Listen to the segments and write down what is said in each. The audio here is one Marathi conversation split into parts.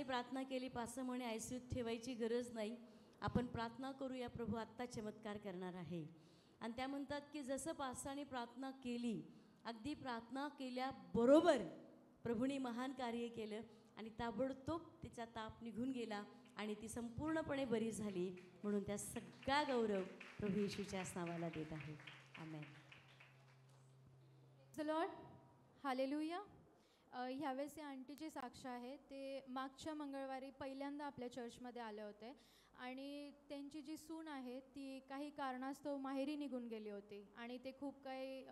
प्रार्थना केली, पाच म्हणे आयसीयूत ठेवायची गरज नाही, आपण प्रार्थना करूया, प्रभू आत्ता चमत्कार करणार आहे. आणि त्या म्हणतात की जसं पासाने प्रार्थना केली, अगदी प्रार्थना केल्याबरोबर प्रभूने महान कार्य केलं आणि ताबडतोब तिचा ताप निघून गेला आणि ती संपूर्णपणे बरी झाली. म्हणून त्या सगळा गौरव प्रभू येशूच्याच नावाला देत आहे. आमेन. The Lord. हालेलुया. ह्यावेळेस या आंटीची साक्ष आहे. ते मागच्या मंगळवारी पहिल्यांदा आपल्या चर्चमध्ये आले होते आणि त्यांची जी सून आहे ती काही कारणास्तव माहेरी निघून गेली होती आणि ते खूप काही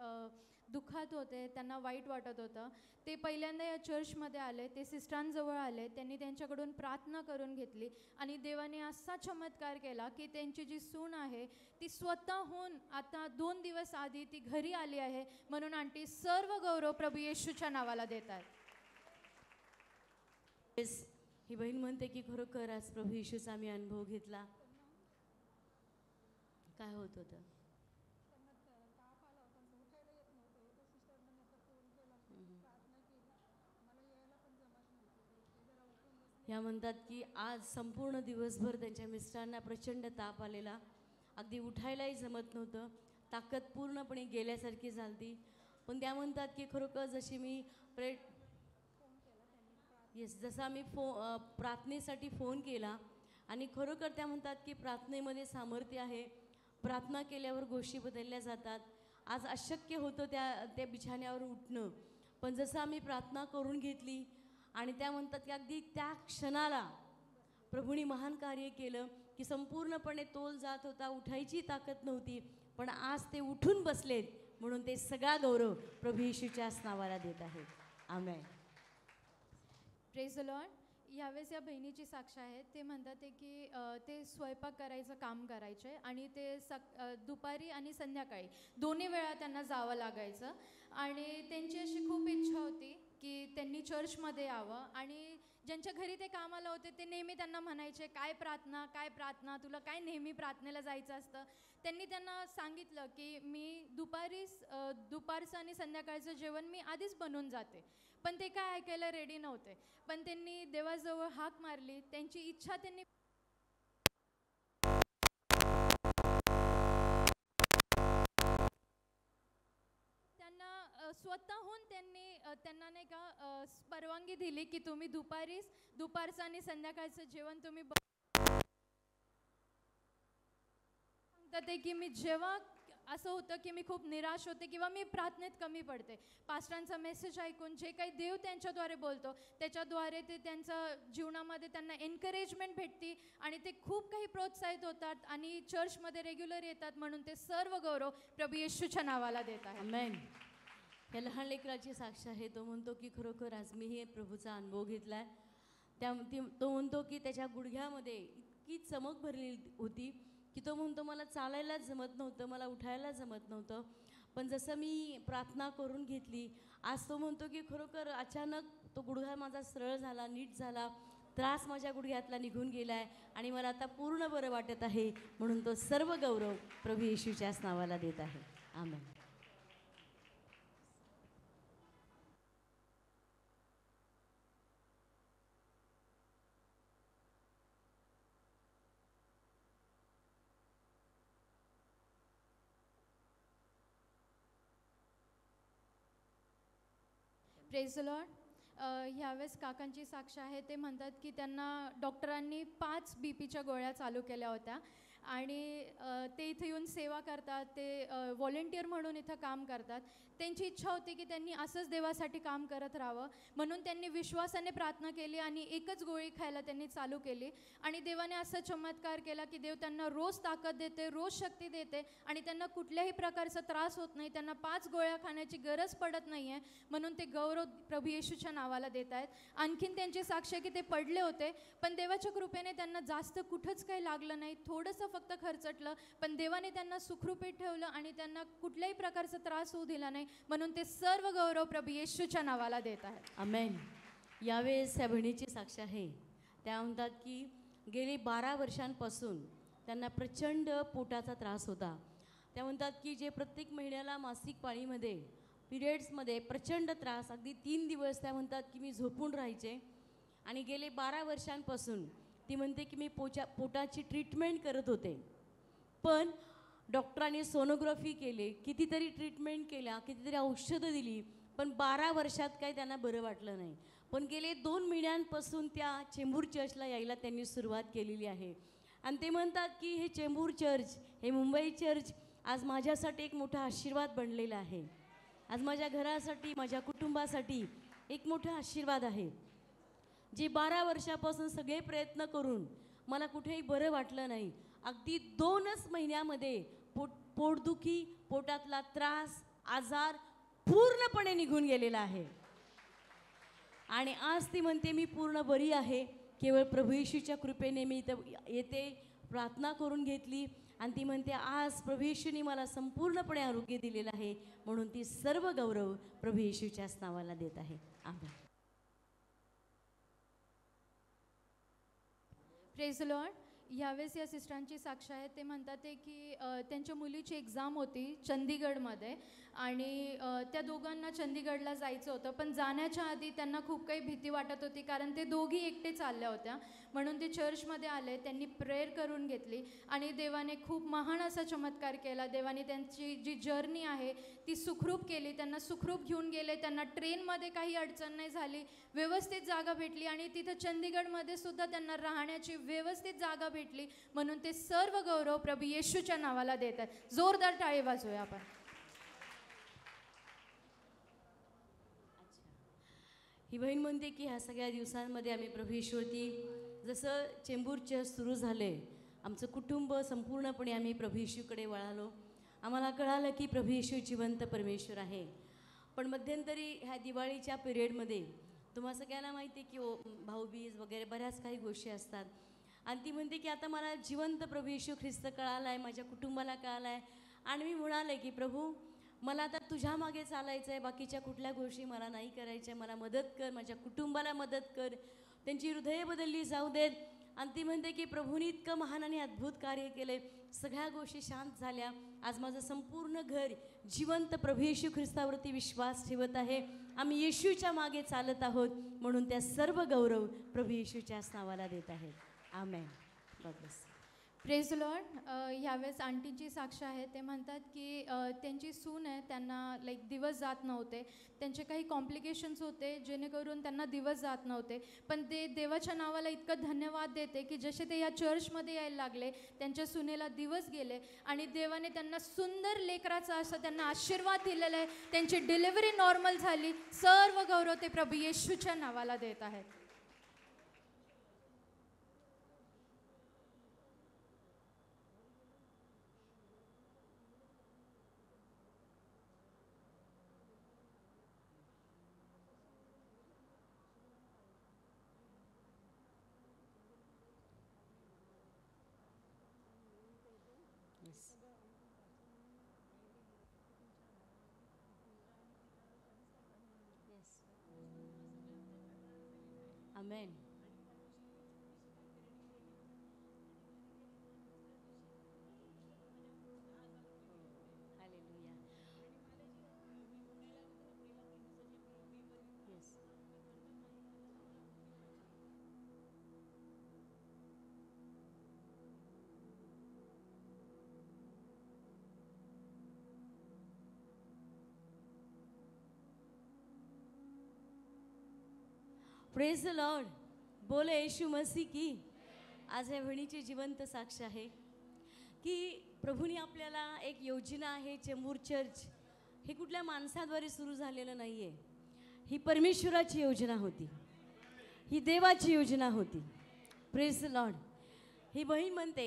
दुःखात होते, त्यांना वाईट वाटत होतं. ते पहिल्यांदा या चर्चमध्ये आले, ते सिस्टरांजवळ आले, त्यांनी त्यांच्याकडून प्रार्थना करून घेतली आणि देवाने असा चमत्कार केला की त्यांची जी सून आहे ती स्वतःहून आता 2 दिवस आधी ती घरी आली आहे. म्हणून आंटी सर्व गौरव प्रभू येशूच्या नावाला देतात. ही बहीण म्हणते की खरोखर आज प्रभू येशूचा आम्ही अनुभव घेतला. काय होत होतं? ह्या म्हणतात की आज संपूर्ण दिवसभर त्यांच्या मिस्टरांना प्रचंड ताप आलेला, अगदी उठायलाही जमत नव्हतं, ताकद पूर्णपणे गेल्यासारखी झाली. पण त्या म्हणतात की खरोखर जशी मी जसा मी प्रार्थनेसाठी फोन केला आणि खरोखर त्या म्हणतात की प्रार्थनेमध्ये सामर्थ्य आहे, प्रार्थना केल्यावर गोष्टी बदलल्या जातात. आज अशक्य होतं त्या बिछाण्यावर उठणं, पण जसं आम्ही प्रार्थना करून घेतली आणि त्या म्हणतात की अगदी त्या क्षणाला प्रभूने महान कार्य केलं की संपूर्णपणे तोल जात होता, उठायची ताकद नव्हती, पण आज ते उठून बसलेत. म्हणून ते सगळा गौरव प्रभू येशूच्याच नावाला देत आहे. आमेन. Praise the Lord. यावेळेस या बहिणीची साक्ष आहे. ते म्हणतात की ते स्वयंपाक करायचं काम करायचे आणि ते दुपारी आणि संध्याकाळी दोन्ही वेळा त्यांना जावं लागायचं आणि त्यांची अशी खूप इच्छा होती की त्यांनी चर्चमध्ये यावं आणि ज्यांच्या घरी ते कामाला होते ते नेहमी त्यांना म्हणायचे, काय प्रार्थना, तुला काय नेहमी प्रार्थनेला जायचं असतं. त्यांना सांगितलं की मी दुपारचं आणि संध्याकाळचं जेवण मी आधीच बनवून जाते, पण ते काय ऐकायला रेडी नव्हते. पण त्यांनी देवाजवळ हाक मारली, त्यांची इच्छा त्यांनी स्वतःहून त्यांना नाही का परवानगी दिली की तुम्ही दुपारचं आणि संध्याकाळचं जेवण तुम्ही सांगतात की मी जेव्हा असं होतं की मी खूप निराश होते किंवा मी प्रार्थनेत कमी पडते, पास्टरांचा मेसेज ऐकून जे काही देव त्यांच्याद्वारे बोलतो त्याच्याद्वारे ते त्यांच्या जीवनामध्ये त्यांना एनकरेजमेंट भेटते आणि ते खूप काही प्रोत्साहित होतात आणि चर्चमध्ये रेग्युलर येतात. म्हणून ते सर्व गौरव प्रभू येशूच्या नावाला देत आहे. आमेन. या लहान लेकराची साक्ष आहे. तो म्हणतो की खरोखर आज मी हे प्रभूचा अनुभव घेतला आहे. तो म्हणतो की त्याच्या गुडघ्यामध्ये इतकी चमक भरलेली होती की तो म्हणतो मला चालायलाच जमत नव्हतं, मला उठायला जमत नव्हतं, पण जसं मी प्रार्थना करून घेतली आज तो म्हणतो की खरोखर अचानक तो गुडघा माझा सरळ झाला, नीट झाला, त्रास माझ्या गुडघ्यातला निघून गेला आहे आणि मला आता पूर्ण बरं वाटत आहे. म्हणून तो सर्व गौरव प्रभू येशूच्याच नावाला देत आहे. आमेन. Praise the Lord. ह्यावेळेस काकांची साक्ष आहे. ते म्हणतात की त्यांना डॉक्टरांनी 5 बीपीच्या गोळ्या चालू केल्या होत्या आणि ते इथे येऊन सेवा करतात, ते व्हॉलेंटियर म्हणून इथं काम करतात. त्यांची इच्छा होती की त्यांनी असंच देवासाठी काम करत राहावं, म्हणून त्यांनी विश्वासाने प्रार्थना केली आणि एकच गोळी खायला त्यांनी चालू केली आणि देवाने असा चमत्कार केला की देव त्यांना रोज ताकद देते, रोज शक्ती देते आणि त्यांना कुठल्याही प्रकारचा त्रास होत नाही, त्यांना 5 गोळ्या खाण्याची गरज पडत नाही आहे. म्हणून ते गौरव प्रभू येशूच्या नावाला देत आहेत. आणखीन त्यांची साक्ष की ते पडले होते, पण देवाच्या कृपेने त्यांना जास्त कुठंच काही लागलं नाही, थोडंसं फक्त खर्चटलं, पण देवाने त्यांना सुखरूपी ठेवलं आणि त्यांना कुठल्याही प्रकारचा त्रास होऊ दिला नाही. म्हणून ते सर्व गौरव प्रभू येशूच्या नावाला देत आहेत. आमेन. यावेळेस त्या बहिणीची साक्ष आहे. त्या म्हणतात की गेली 12 वर्षांपासून त्यांना प्रचंड पोटाचा त्रास होता. त्या म्हणतात की जे प्रत्येक महिन्याला मासिक पाळीमध्ये पिरियड्समध्ये प्रचंड त्रास, अगदी 3 दिवस त्या म्हणतात की मी झोपून राहायचे आणि गेले 12 वर्षांपासून ती म्हणते की मी पोटाची ट्रीटमेंट करत होते, पण डॉक्टरांनी सोनोग्राफी केले, कितीतरी ट्रीटमेंट केल्या, कितीतरी औषधं दिली, पण 12 वर्षात काही त्यांना बरं वाटलं नाही. पण गेले 2 महिन्यांपासून त्या चेंबूर चर्चला यायला त्यांनी सुरुवात केलेली आहे. आणि ते म्हणतात की हे चेंबूर चर्च, हे मुंबई चर्च आज माझ्यासाठी एक मोठा आशीर्वाद बनलेला आहे. आज माझ्या घरासाठी, माझ्या कुटुंबासाठी एक मोठा आशीर्वाद आहे. जे 12 वर्षापासून सगळे प्रयत्न करून मला कुठेही बरं वाटलं नाही, अगदी 2च महिन्यामध्ये पोटदुखी, पोटातला त्रास, आजार पूर्णपणे निघून गेलेला आहे. आणि आज ती म्हणते मी पूर्ण बरी आहे. केवळ प्रभू येशूच्या कृपेने मी इथं येते, प्रार्थना करून घेतली आणि ती म्हणते आज प्रभू येशूने मला संपूर्णपणे आरोग्य दिलेलं आहे, म्हणून ती सर्व गौरव प्रभू येशूच्याच नावाला देत आहे. आमेन. Praise Lord. यावेळेस या सिस्टरांची साक्ष आहे. ते म्हणतात ते की त्यांच्या मुलीची एक्झाम होती चंदीगडमध्ये आणि त्या दोघांना चंदीगडला जायचं होतं, पण जाण्याच्या आधी त्यांना खूप काही भीती वाटत होती, कारण ते दोघी एकटे चालल्या होत्या. म्हणून ते चर्चमध्ये आले, त्यांनी प्रेयर करून घेतली आणि देवाने खूप महान असा चमत्कार केला. देवाने त्यांची जी जर्नी आहे ती सुखरूप केली, त्यांना सुखरूप घेऊन गेले. त्यांना ट्रेनमध्ये काही अडचण नाही झाली, व्यवस्थित जागा भेटली आणि तिथं चंदीगडमध्ये सुद्धा त्यांना राहण्याची व्यवस्थित जागा भेटली. म्हणून ते सर्व गौरव प्रभू येशूच्या नावाला देतात. जोरदार टाळी वाजवूया आपण. ही बहीण म्हणते की ह्या सगळ्या दिवसांमध्ये आम्ही प्रभू येशूवरती जसं चेंबूर चर्च सुरू झाले, आमचं कुटुंब संपूर्णपणे आम्ही प्रभू येशूकडे वळालो. आम्हाला कळालं की प्रभू येशू जिवंत परमेश्वर आहे. पण मध्यंतरी ह्या दिवाळीच्या पिरियडमध्ये तुम्हाला सगळ्यांना माहिती आहे की भाऊबीज वगैरे बऱ्याच काही गोष्टी असतात. आणि ती म्हणते की आता मला जिवंत प्रभू येशू ख्रिस्त कळाला आहे, माझ्या कुटुंबाला कळाला आहे. आणि मी म्हणाले की प्रभू मला आता तुझ्या मागे चालायचं आहे, बाकीच्या कुठल्या गोष्टी मला नाही करायच्या. मला मदत कर, माझ्या कुटुंबाला मदत कर, त्यांची हृदय बदलली जाऊ देत. आणि ती म्हणते की प्रभूने इतकं महान आणि अद्भुत कार्य केले, सगळ्या गोष्टी शांत झाल्या. आज माझं संपूर्ण घर जिवंत प्रभू येशू ख्रिस्तावरती विश्वास ठेवत आहे. आम्ही येशूच्या मागे चालत आहोत, म्हणून त्या सर्व गौरव प्रभू येशूच्याच नावाला देत आहेत. Amen. God bless. Praise Lord. ह्यावेळेस आंटीची साक्ष आहे. ते म्हणतात की त्यांची सून आहे, त्यांना दिवस जात नव्हते, त्यांचे काही कॉम्प्लिकेशन्स होते जेणेकरून त्यांना दिवस जात नव्हते. पण ते देवाच्या नावाला इतकं धन्यवाद देते की जसे ते या चर्चमध्ये यायला लागले, त्यांच्या सुनेला दिवस गेले आणि देवाने त्यांना सुंदर लेकराचा असं त्यांना आशीर्वाद दिलेला आहे. त्यांची डिलिव्हरी नॉर्मल झाली. सर्व गौरव ते प्रभू येशूच्या नावाला देत आहेत. Amen. Hallelujah. Yes. Praise the Lord. बोले येशू मसीह की. आज या बहिणीची जिवंत साक्ष आहे की प्रभूने आपल्याला एक योजना आहे. चेंबूर चर्च हे कुठल्या माणसाद्वारे सुरू झालेलं नाही आहे, ही परमेश्वराची योजना होती, ही देवाची योजना होती. Praise the Lord. ही बहीण म्हणते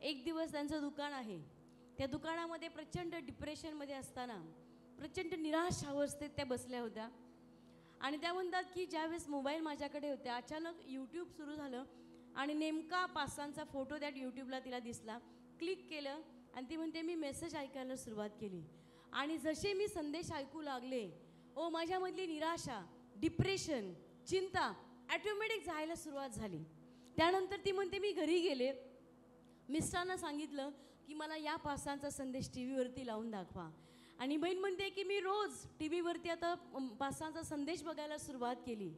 एक दिवस त्यांचं दुकान आहे, त्या दुकानामध्ये प्रचंड डिप्रेशनमध्ये असताना, प्रचंड निराश अवस्थेत त्या बसल्या होत्या. आणि त्या म्हणतात की ज्यावेळेस मोबाईल माझ्याकडे होत्या, अचानक यूट्यूब सुरू झालं आणि नेमका 5-6चा फोटो त्या यूट्यूबला तिला दिसला. क्लिक केलं आणि ती म्हणते मी मेसेज ऐकायला सुरुवात केली आणि जसे मी संदेश ऐकू लागले, ओ माझ्यामधली निराशा, डिप्रेशन, चिंता ॲटोमॅटिक जायला सुरुवात झाली. त्यानंतर ती म्हणते मी घरी गेले, मिस्टरांना सांगितलं की मला या 5-6चा संदेश टी व्हीवरती लावून दाखवा. आणि बहीण म्हणते की मी रोज टी व्हीवरती आता 5-6चा संदेश बघायला सुरुवात केली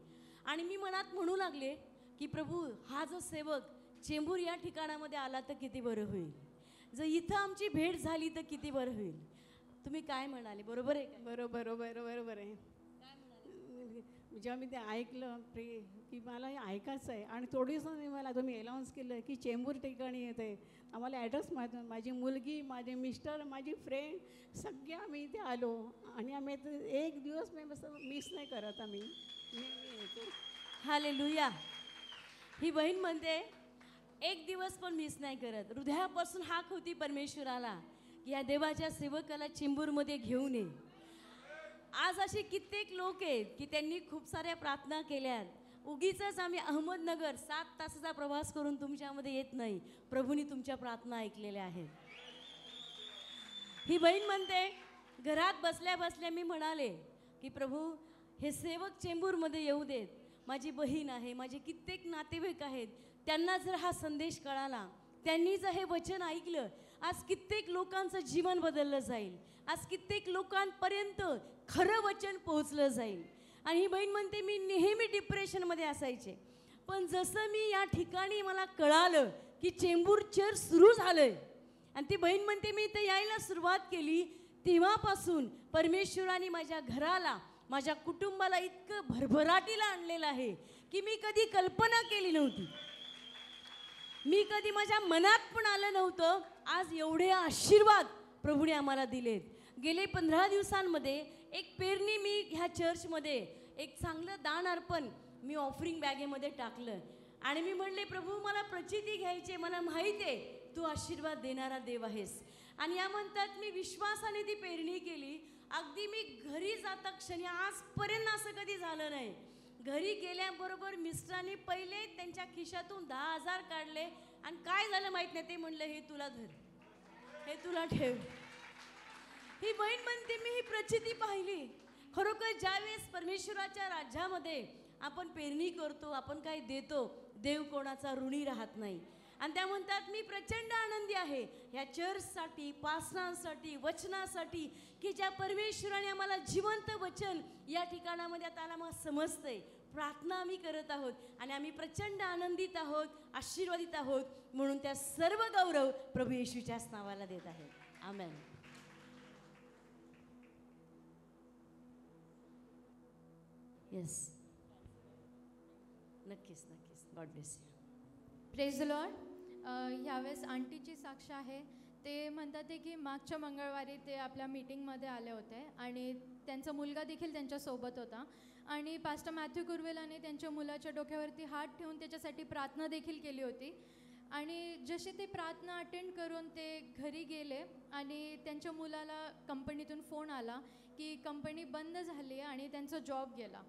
आणि मी मनात म्हणू लागले की प्रभू, हा जो सेवक चेंबूर या ठिकाणामध्ये आला तर किती बरं होईल, जर इथं आमची भेट झाली तर किती बरं होईल. तुम्ही काय म्हणाले? बरोबर आहे का? बरोबर आहे. जेव्हा मी ते ऐकलं की मला हे ऐकायचं आहे आणि थोडीसं मला तुम्ही अनाऊन्स केलं की चेंबूर ठिकाणी येते, आम्हाला ॲड्रेस माहीत नव्हता. माझी मुलगी, माझे मिस्टर, माझी फ्रेंड सगळे आम्ही इथे आलो आणि आम्ही एक दिवस मी मिस नाही करत. आम्ही नेहमी येतो. हालेलुया. ही बहीण म्हणते एक दिवस पण मिस नाही करत. हृदयापासून हाक होती परमेश्वराला की या देवाच्या सेवकाला चेंबूरमध्ये घेऊन ये. आज असे कित्येक लोक आहेत की त्यांनी खूप साऱ्या प्रार्थना केल्यात. उगीच आम्ही अहमदनगर 7 तासाचा प्रवास करून तुमच्यामध्ये येत नाही. प्रभूंनी तुमच्या प्रार्थना ऐकलेल्या आहेत. ही बहीण म्हणते घरात बसल्या बसल्या मी म्हणाले की प्रभू, हे सेवक चेंबूरमध्ये येऊ देत. माझी बहीण आहे, माझे कित्येक नातेवाईक आहेत, त्यांना जर हा संदेश कळाला, त्यांनी जर हे वचन ऐकलं, आज कित्येक लोकांचं जीवन बदललं जाईल. आज कित्येक लोकांपर्यंत खरं वचन पोहोचलं जाईल. आणि ही बहीण म्हणते मी नेहमी डिप्रेशनमध्ये असायचे, पण जसं मी या ठिकाणी मला कळालं की चेंबूर चर्च सुरू झालंय आणि ती बहीण म्हणते मी इथं यायला सुरुवात केली, तेव्हापासून परमेश्वराने माझ्या घराला, माझ्या कुटुंबाला इतकं भरभराटीला आणलेलं आहे की मी कधी कल्पना केली नव्हती. मी कधी माझ्या मनात पण आलं नव्हतं. आज एवढे आशीर्वाद प्रभूने आम्हाला दिलेत. गेले 15 दिवसांमध्ये एक पेरणी मी ह्या चर्चमध्ये एक चांगलं दान अर्पण मी ऑफरिंग बॅगेमध्ये टाकलं आणि मी म्हणले प्रभू, मला प्रचिती घ्यायची, मला माहीत आहे तू आशीर्वाद देणारा देव आहेस. आणि या म्हणतात मी विश्वासाने ती पेरणी केली. अगदी मी घरी जाता क्षणी आजपर्यंत असं कधी झालं नाही. घरी गेल्याबरोबर मिस्टरांनी पहिले त्यांच्या खिशातून 10,000 काढले आणि काय झालं माहीत नाही, ते म्हणलं हे तुला धर, हे तुला ठेव. ही बहीण म्हणते मी ही प्रचिती पाहिली. खरोखर ज्यावेळेस परमेश्वराच्या राज्यामध्ये आपण पेरणी करतो, आपण काय देतो, देव कोणाचा ऋणी राहत नाही. आणि त्या म्हणतात मी प्रचंड आनंदी आहे ह्या चर्चसाठी, पासनांसाठी, वचनासाठी की ज्या परमेश्वराने आम्हाला जिवंत वचन या ठिकाणामध्ये आता आम्हाला समजतंय. प्रार्थना आम्ही करत आहोत आणि आम्ही प्रचंड आनंदित आहोत, आशीर्वादित आहोत. म्हणून त्या सर्व गौरव प्रभू येशूच्याच नावाला देत आहे. आमेन. येस, नक्कीच नक्कीच. God bless you. Praise the Lord. ह्यावेळेस आंटीची साक्ष आहे. ते म्हणतात आहे की मागच्या मंगळवारी ते आपल्या मीटिंगमध्ये आले होते आणि त्यांचा मुलगा देखील त्यांच्यासोबत होता आणि पास्टर मॅथ्यू कुर्वेलाने त्यांच्या मुलाच्या डोक्यावरती हात ठेवून त्याच्यासाठी प्रार्थना देखील केली होती. आणि जसे ते प्रार्थना अटेंड करून ते घरी गेले आणि त्यांच्या मुलाला कंपनीतून फोन आला की कंपनी बंद झाली आणि त्यांचा जॉब गेला.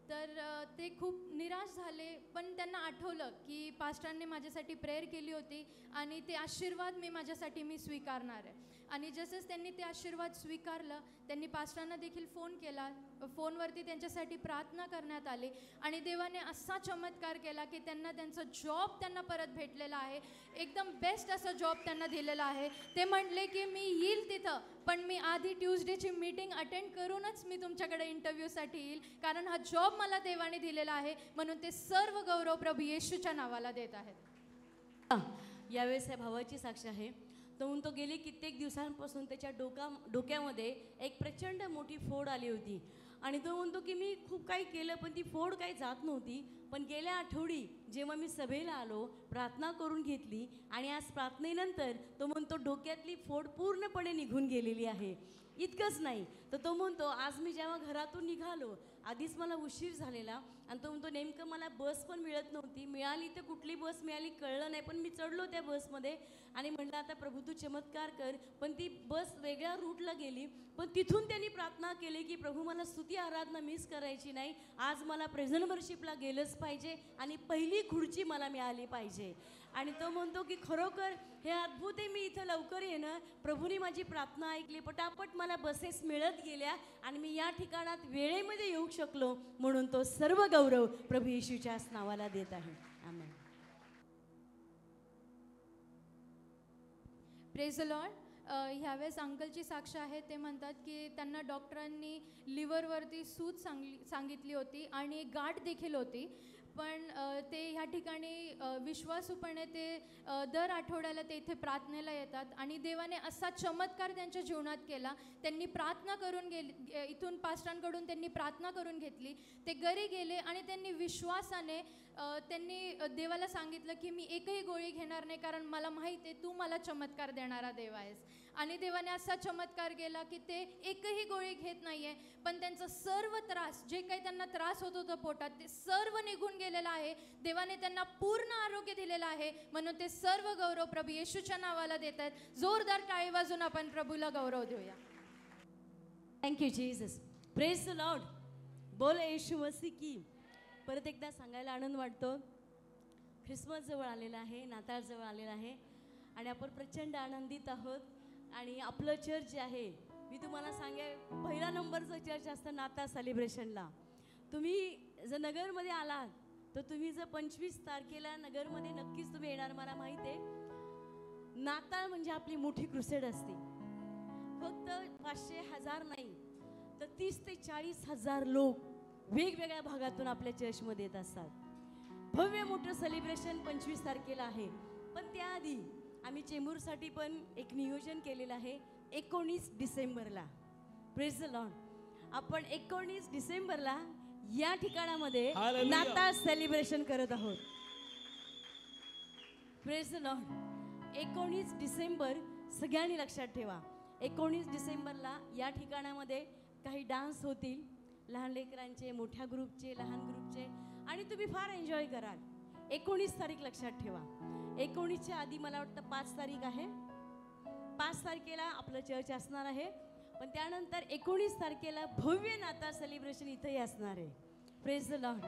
तर ते खूप निराश झाले, पण त्यांना आठवलं की पास्टरांनी माझ्यासाठी प्रेयर केली होती आणि ते आशीर्वाद मी स्वीकारणार आहे. आणि जसंच त्यांनी ते आशीर्वाद स्वीकारलं, त्यांनी पास्टरांना देखील फोन केला. फोनवरती त्यांच्यासाठी प्रार्थना करण्यात आली आणि देवाने असा चमत्कार केला की त्यांचा जॉब त्यांना परत भेटलेला आहे. एकदम बेस्ट असा जॉब त्यांना दिलेला आहे. ते म्हटले की मी येईल तिथं, पण मी आधी ट्यूसडेची मीटिंग अटेंड करूनच मी तुमच्याकडे इंटरव्ह्यूसाठी येईल, कारण हा जॉब मला देवाने दिलेला आहे. म्हणून ते सर्व गौरव प्रभू येशूच्या नावाला देत आहेत. यावेळेस या भावाची साक्ष आहे. तो म्हणतो गेली कित्येक दिवसांपासून त्याच्या डोक्यामध्ये एक प्रचंड मोठी फोड आली होती आणि तो म्हणतो की मी खूप काही केलं पण ती फोड काही जात नव्हती. पण गेल्या आठवडी जेव्हा मी सभेला आलो, प्रार्थना करून घेतली आणि आज प्रार्थनेनंतर तो म्हणतो डोक्यातली फोड पूर्णपणे निघून गेलेली आहे. इतकंच नाही तर तो म्हणतो आज मी जेव्हा घरातून निघालो, आधीच मला उशीर झालेला आणि तो म्हणतो नेमकं मला बस पण मिळत नव्हती. मिळाली तर कुठली बस मिळाली कळलं नाही, पण मी चढलो त्या बसमध्ये आणि म्हटलं आता प्रभू तू चमत्कार कर. पण ती बस वेगळ्या रूटला गेली. पण तिथून त्यांनी प्रार्थना केली की प्रभू मला स्तुती आराधना मिस करायची नाही. आज मला प्रेझेंट वर्शिपला गेलंच पाहिजे आणि पहिली खुर्ची मला मिळाली पाहिजे. आणि तो म्हणतो की खरोखर हे अद्भुत आहे, मी इथं लवकर येणं, प्रभूने माझी प्रार्थना ऐकली, पटापट मला बसेस मिळत गेल्या आणि मी या ठिकाणात वेळेमध्ये येऊ शकलो. म्हणून तो सर्व गौरव प्रभू येशूच्याच नावाला देत आहे. आमेन. Praise the Lord. ह्यावेळेस अंकलची साक्ष आहे. ते म्हणतात की त्यांना डॉक्टरांनी लिव्हरवरती सूज सांगितली होती आणि गाठ देखील होती. पण ते ह्या ठिकाणी विश्वासूपणे ते दर आठवड्याला ते इथे प्रार्थनेला येतात आणि देवाने असा चमत्कार त्यांच्या जीवनात केला. त्यांनी प्रार्थना करून इथून पास्टरांकडून त्यांनी प्रार्थना करून घेतली. ते घरी गेले आणि त्यांनी विश्वासाने त्यांनी देवाला सांगितलं की मी एकही गोळी घेणार नाही, कारण मला माहीत आहे तू मला चमत्कार देणारा देव आहेस. आणि देवाने असा चमत्कार केला की ते एकही गोळी घेत नाही आहे, पण त्यांचा सर्व त्रास, जे काही त्यांना त्रास होत होतं पोटात, ते सर्व निघून गेलेलं आहे. देवाने त्यांना पूर्ण आरोग्य दिलेलं आहे. म्हणून ते सर्व गौरव प्रभू येशूच्या नावाला देत आहेत. जोरदार टाळी वाजून आपण प्रभूला गौरव देऊया. Thank you Jesus. Praise the Lord. बोल येशू मसीह की. परत एकदा सांगायला आनंद वाटतो. ख्रिसमस जवळ आलेला आहे, नाताळ जवळ आलेला आहे आणि आपण प्रचंड आनंदित आहोत. आणि आपलं चर्च जे आहे, मी तुम्हाला सांगेन पहिला नंबरचं चर्च असतं नाताळ सेलिब्रेशनला. तुम्ही जर नगरमध्ये आलात तर तुम्ही जर 25 तारखेला नगरमध्ये नक्कीच तुम्ही येणार. मला माहीत आहे नाताळ म्हणजे आपली मोठी क्रुसेड असते. फक्त 500-1000 नाही तर 30 ते 40,000 लोक वेगवेगळ्या भागातून आपल्या चर्चमध्ये येत असतात. भव्य मोठं सेलिब्रेशन 25 तारखेला आहे. पण त्याआधी आम्ही चेंबूरसाठी पण एक नियोजन केलेलं आहे 19 डिसेंबरला. Praise the Lord. आपण 19 डिसेंबरला या ठिकाणामध्ये नाताळ सेलिब्रेशन करत आहोत. Praise the Lord. 19 डिसेंबर सगळ्यांनी लक्षात ठेवा. 19 डिसेंबरला या ठिकाणामध्ये काही डान्स होतील, लहान लेकरांचे, मोठ्या ग्रुपचे, लहान ग्रुपचे, आणि तुम्ही फार एन्जॉय कराल. 19 तारीख लक्षात ठेवा. 19च्या आधी मला वाटतं 5 तारीख आहे. 5 तारखेला आपलं चर्च असणार आहे. पण त्यानंतर 19 तारखेला भव्य नाताळ सेलिब्रेशन इथंही असणार आहे. Praise the Lord.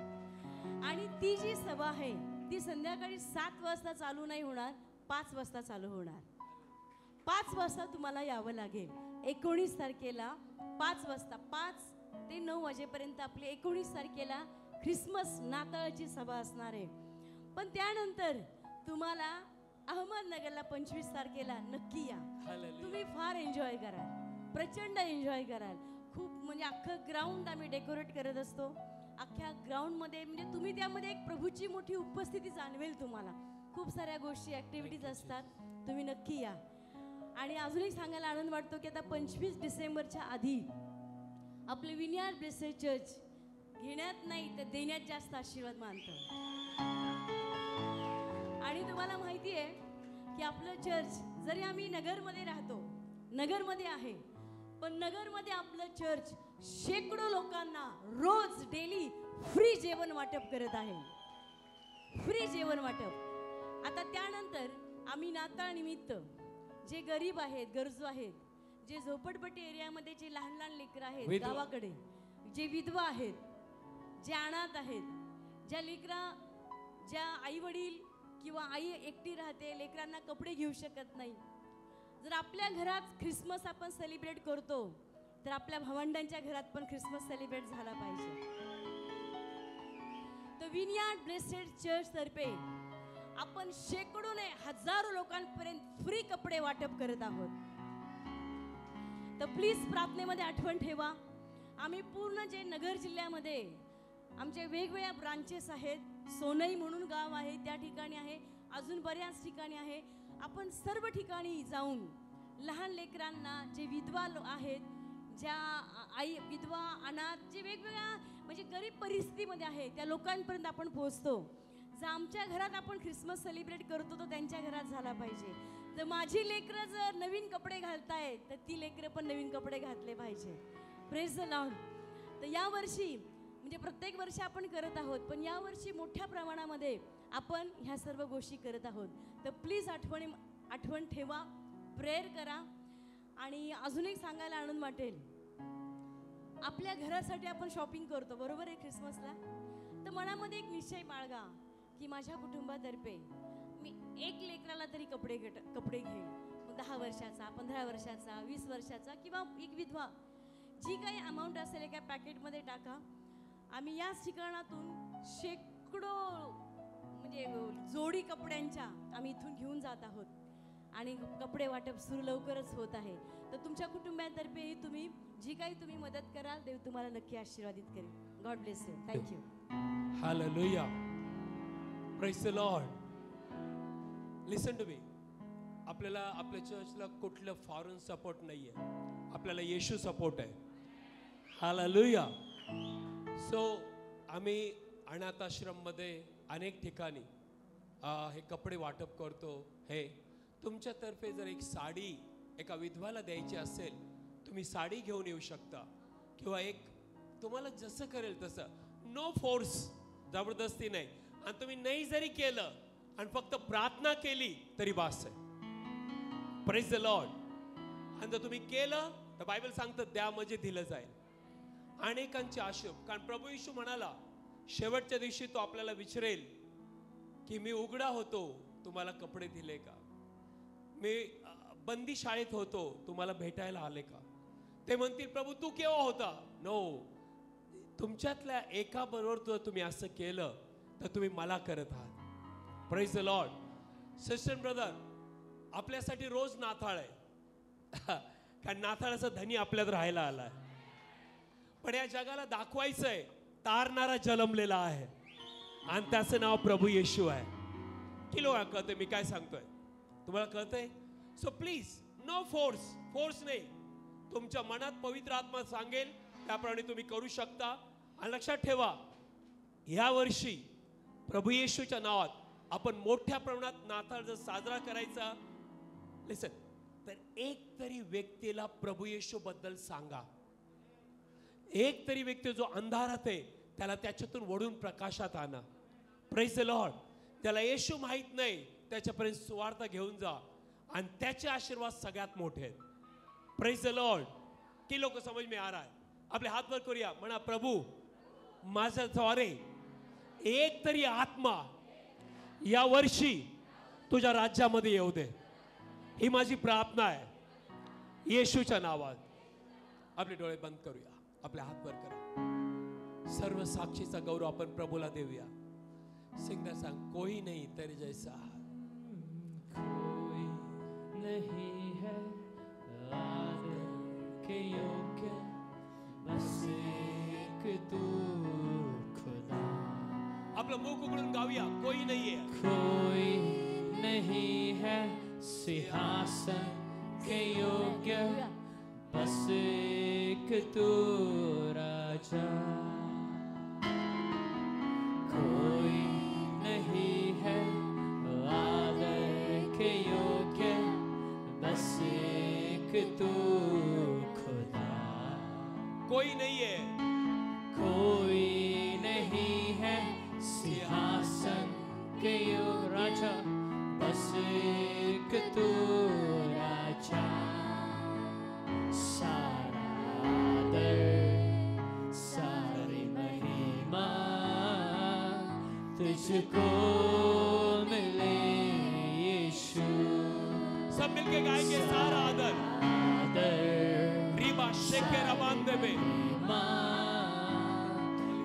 आणि ती जी सभा आहे ती संध्याकाळी 7 वाजता चालू नाही होणार, 5 वाजता चालू होणार. 5 वाजता तुम्हाला यावं लागेल. 19 तारखेला 5 वाजता, 5 ते 9 वाजेपर्यंत आपली 19 तारखेला ख्रिसमस नाताळाची सभा असणार आहे. पण त्यानंतर तुम्हाला अहमदनगरला 25 तारखेला नक्की या. तुम्ही फार एन्जॉय कराल, प्रचंड एन्जॉय कराल. खूप म्हणजे अख्खं ग्राउंड आम्ही डेकोरेट करत असतो. अख्ख्या ग्राउंडमध्ये म्हणजे तुम्ही त्यामध्ये एक प्रभूची मोठी उपस्थिती जाणवेल. तुम्हाला खूप साऱ्या गोष्टी, ॲक्टिव्हिटीज असतात. तुम्ही नक्की या. आणि अजूनही सांगायला आनंद वाटतो की आता 25 डिसेंबरच्या आधी आपलं विनियार्ड ब्लेसेड चर्च घेण्यात नाही तर देण्यात जास्त आशीर्वाद मानतं. आणि तुम्हाला माहिती आहे की आपलं चर्च, जरी आम्ही नगरमध्ये राहतो, नगरमध्ये आहे, पण नगरमध्ये आपलं चर्च शेकडो लोकांना रोज डेली फ्री जेवण वाटप करत आहे. फ्री जेवण वाटप. आता त्यानंतर आम्ही नाताळ निमित्त जे गरीब आहेत, गरजू आहेत, जे झोपडपट्टी एरियामध्ये जे लहान लहान लेकरं आहेत, गावाकडे जे विधवा आहेत, जे अनाथ आहेत, ज्या आई वडील किंवा आई एकटी राहते, लेकरांना कपडे घेऊ शकत नाही. जर आपल्या घरात ख्रिसमस आपण सेलिब्रेट करतो तर आपल्या भावंडांच्या घरात पण ख्रिसमस सेलिब्रेट झाला पाहिजे. तर विनियार्ड ब्लेसेड चर्च तर्फे आपण शेकडो नाही हजारो लोकांपर्यंत फ्री कपडे वाटप करत आहोत. तर प्लीज प्रार्थनेमध्ये आठवण ठेवा. आम्ही पूर्ण जे नगर जिल्ह्यामध्ये आमचे वेगवेगळ्या ब्रांचेस आहेत, सोनई म्हणून गाव आहे त्या ठिकाणी आहे, अजून बऱ्याच ठिकाणी आहे. आपण सर्व ठिकाणी जाऊन लहान लेकरांना, जे विधवा आहेत, ज्या आई विधवा, अनाथ, जे वेगवेगळ्या म्हणजे गरीब परिस्थितीमध्ये आहे त्या लोकांपर्यंत आपण पोहोचतो. जर आमच्या घरात आपण ख्रिसमस सेलिब्रेट करतो तर त्यांच्या घरात झाला पाहिजे. जर माझी लेकरं जर नवीन कपडे घालतायत तर ती लेकरं पण नवीन कपडे घातले पाहिजे. Praise the Lord. तर यावर्षी म्हणजे प्रत्येक वर्षी आपण करत आहोत, पण यावर्षी मोठ्या प्रमाणामध्ये आपण ह्या सर्व गोष्टी करत आहोत. तर प्लीज आठवण ठेवा, प्रेयर करा. आणि अजून एक सांगायला आनंद वाटेल, आपल्या घरासाठी आपण शॉपिंग करतो, बरोबर आहे, ख्रिसमसला. तर मनामध्ये एक निश्चय बाळगा की माझ्या कुटुंबातर्फे मी एक लेकराला तरी कपडे घेईल. 10 वर्षाचा, 15 वर्षाचा, 20 वर्षाचा, किंवा एक विधवा, जी काही अमाऊंट असेल एका पॅकेटमध्ये टाका. आम्ही याच ठिकाणातून शेकडो म्हणजे जोडी कपड्यांच्या आम्ही इथून घेऊन जात आहोत. आणि कपडे वाटप सुरू लवकरच होत आहे. तर तुमच्या कुटुंबातर्फेही तुम्ही जी काही तुम्ही मदत कराल देव तुम्हाला नक्की आशीर्वादित करेल. God bless you. Thank you. Hallelujah. Praise the Lord. Listen to me. आपल्याला आपल्या चर्चला कुठलं फॉरेन सपोर्ट नाहीये. आपल्याला येशू सपोर्ट आहे. Hallelujah. सो आम्ही अनाथ आश्रममध्ये अनेक ठिकाणी हे कपडे वाटप करतो. हे तुमच्यातर्फे जर एक साडी एका विधवाला द्यायची असेल तुम्ही साडी घेऊन येऊ शकता, किंवा एक तुम्हाला जसं करेल तसं, नो फोर्स, जबरदस्ती नाही. आणि तुम्ही नाही जरी केलं आणि फक्त प्रार्थना केली तरी बास आहे. Praise the Lord. आणि जर तुम्ही केलं तर बायबल सांगतं द्या म्हणजे दिलं जाईल. अनेकांचे आशीर्वाद, कारण प्रभू येशू म्हणाला शेवटच्या दिवशी तो आपल्याला विचारेल की मी उघडा होतो तुम्हाला कपडे दिले का, मी बंदी शाळेत होतो तुम्हाला भेटायला आले का. ते म्हणतील प्रभू तू केव्हा होता. नो, तुमच्यातल्या एका बरोबर जर तुम्ही असं केलं तर तुम्ही मला करत आहात. Praise the Lord. Sister brother, आपल्यासाठी रोज नाताळ आहे कारण नाताळाचा धनी आपल्यात राहायला आलाय. पण या जगाला दाखवायचंय तारणारा जन्मलेला आहे आणि त्याचं नाव प्रभू येशू आहे. की लोक कळतंय मी काय सांगतोय, तुम्हाला कळतंय. So please no force, force नाही. तुमच्या मनात पवित्र आत्मा सांगेल त्याप्रमाणे तुम्ही करू शकता. आणि लक्षात ठेवा या वर्षी प्रभू येशूच्या नावात आपण मोठ्या प्रमाणात नाताळ जर साजरा करायचा लिसन तर एक तरी व्यक्तीला प्रभू येशू बद्दल सांगा. एक तरी व्यक्ती जो अंधारात आहे त्याला त्याच्यातून वळून प्रकाशात आणा. Praise the Lord. त्याला येशू माहित नाही त्याच्यापर्यंत सुवार्ता घेऊन जा आणि त्याचे आशीर्वाद सगळ्यात मोठे आहेत. Praise the Lord. की लोक समज में आ रहा है. आपले हात वर करूया, म्हणा प्रभू माझ्या द्वारे एक तरी आत्मा या वर्षी तुझ्या राज्यामध्ये येऊ दे. ही माझी प्रार्थना आहे येशूच्या नावात. आपले डोळे बंद करूया, आपले हात वर करा. सर्व साक्षीचा गौरव आपण प्रभूला देऊया. सिंगर सांग कोई नहीं तेरे जैसा, कोई नहीं है आदर के योग्य, बस एक तू खुदा. आपलं मुख उघडून गाऊया. कोई नाहीये, कोई नहीं है सिंहासन के योग्य, बस एक तू राजा. कोई नहीं है आदर के योग्य, बस एक तू खुदा. कोई नाहीये, कोई नहीं है सिंहासन के योग्य राजा, बस एक तू राजा. सारा आदर सारी महिमा तुझको मिले यीशु. सब मिलके गाएंगे सारा आदर. आदर रीबा शेके रबांदे में महिमा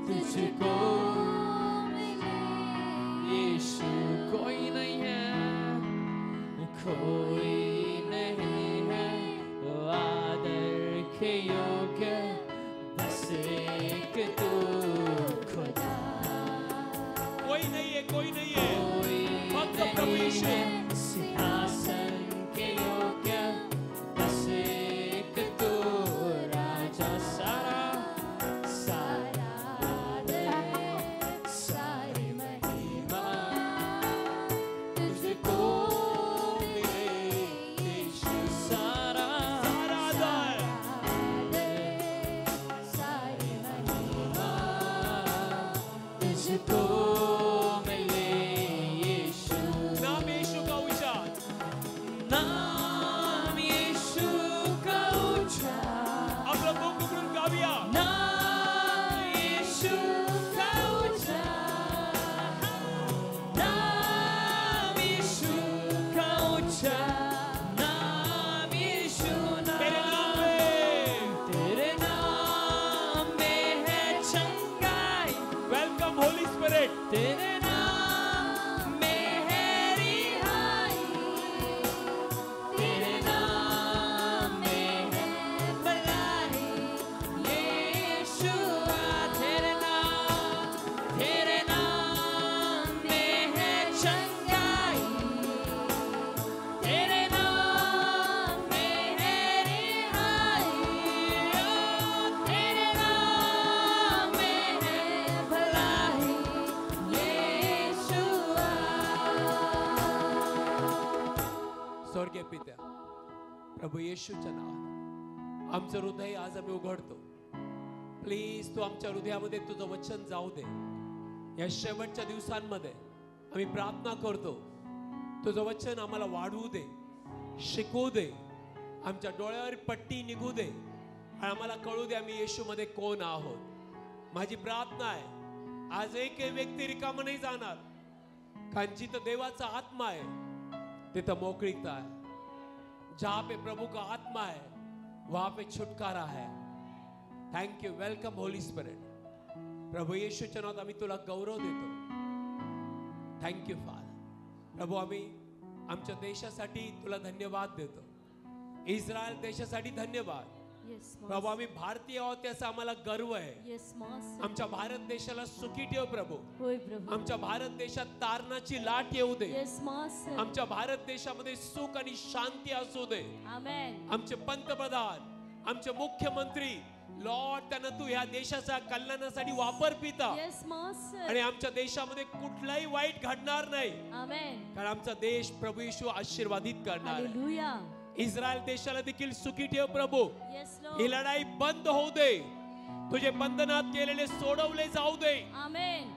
तुझको यीशु. कोई नहीं है, कोई नहीं है आदर के योग्य, बस एक तू खुदा. कोई नहीं है, कोई नहीं है. कोई फक्त प्रभू यीशु. नहीं है सिंहासन के योग्य, बस एक तू राजा. सारा सारा आदर सारी महिमा तुझको मिले यीशु. सारा सारा आदर सारी महिमा तुझको मिले यीशु. नाम येशू का उच्चार. नाम यीशु का उच्चार, आपलं मुख उघडून गाऊया. नाम यीशु का उच्चार, नाम यीशु का उच्चार, नाम यीशु. तेरे नाम में तेरे नाम में है चंगाई, वेलकम होली स्पिरिट. तेरे नाम में है रिहाई, प्रभू येशूच्या नावात आमचं हृदय आज आम्ही उघडतो. प्लीज तू आमच्या हृदयामध्ये तुझं वचन जाऊ दे. या शेवटच्या दिवसांमध्ये आम्ही प्रार्थना करतो, तुझं वचन आम्हाला वाढवू दे, शिकवू दे, आमच्या डोळ्यावर पट्टी निघू दे आणि आम्हाला कळू दे आम्ही येशूमध्ये कोण आहोत. माझी प्रार्थना आहे आज एक व्यक्ती रिकामा नाही जाणार, कारण जिथं देवाचा आत्मा आहे तिथं मोकळीकता आहे. जहाँ पे प्रभु का आत्मा है वहां पे छुटकारा है. Thank you. Welcome Holy Spirit. प्रभू येशूच्या नावात आम्ही तुला गौरव देतो. Thank you father. प्रभू आम्ही आमच्या देशासाठी तुला धन्यवाद देतो. इस्रायल देशासाठी धन्यवाद. येस प्रभू आम्ही भारतीय आहोत त्याचा आम्हाला गर्व आहे. Yes master. आमच्या भारत देशाला सुखी ठेव प्रभू. होय प्रभू. आमच्या भारत देशात तारणाची लाट येऊ दे. Yes master. आमच्या भारत देशामध्ये सुख आणि शांती असू दे. आमेन. आमचे पंतप्रधान, आमचे मुख्यमंत्री, लॉर्ड त्यांना तू ह्या देशाच्या कल्याणासाठी वापर पिता. Yes master. आणि आमच्या देशामध्ये कुठलाही वाईट घडणार नाही, आमेन. कारण आमचा देश प्रभू येशू आशीर्वादित करणार आहे. हालेलुया. इस्रायल देशाला देखील सुखी ठेव प्रभू. येस ही लॉर्ड. लढाई बंद होऊ दे, तुझे बंधनात केलेले सोडवले जाऊ दे आमेन.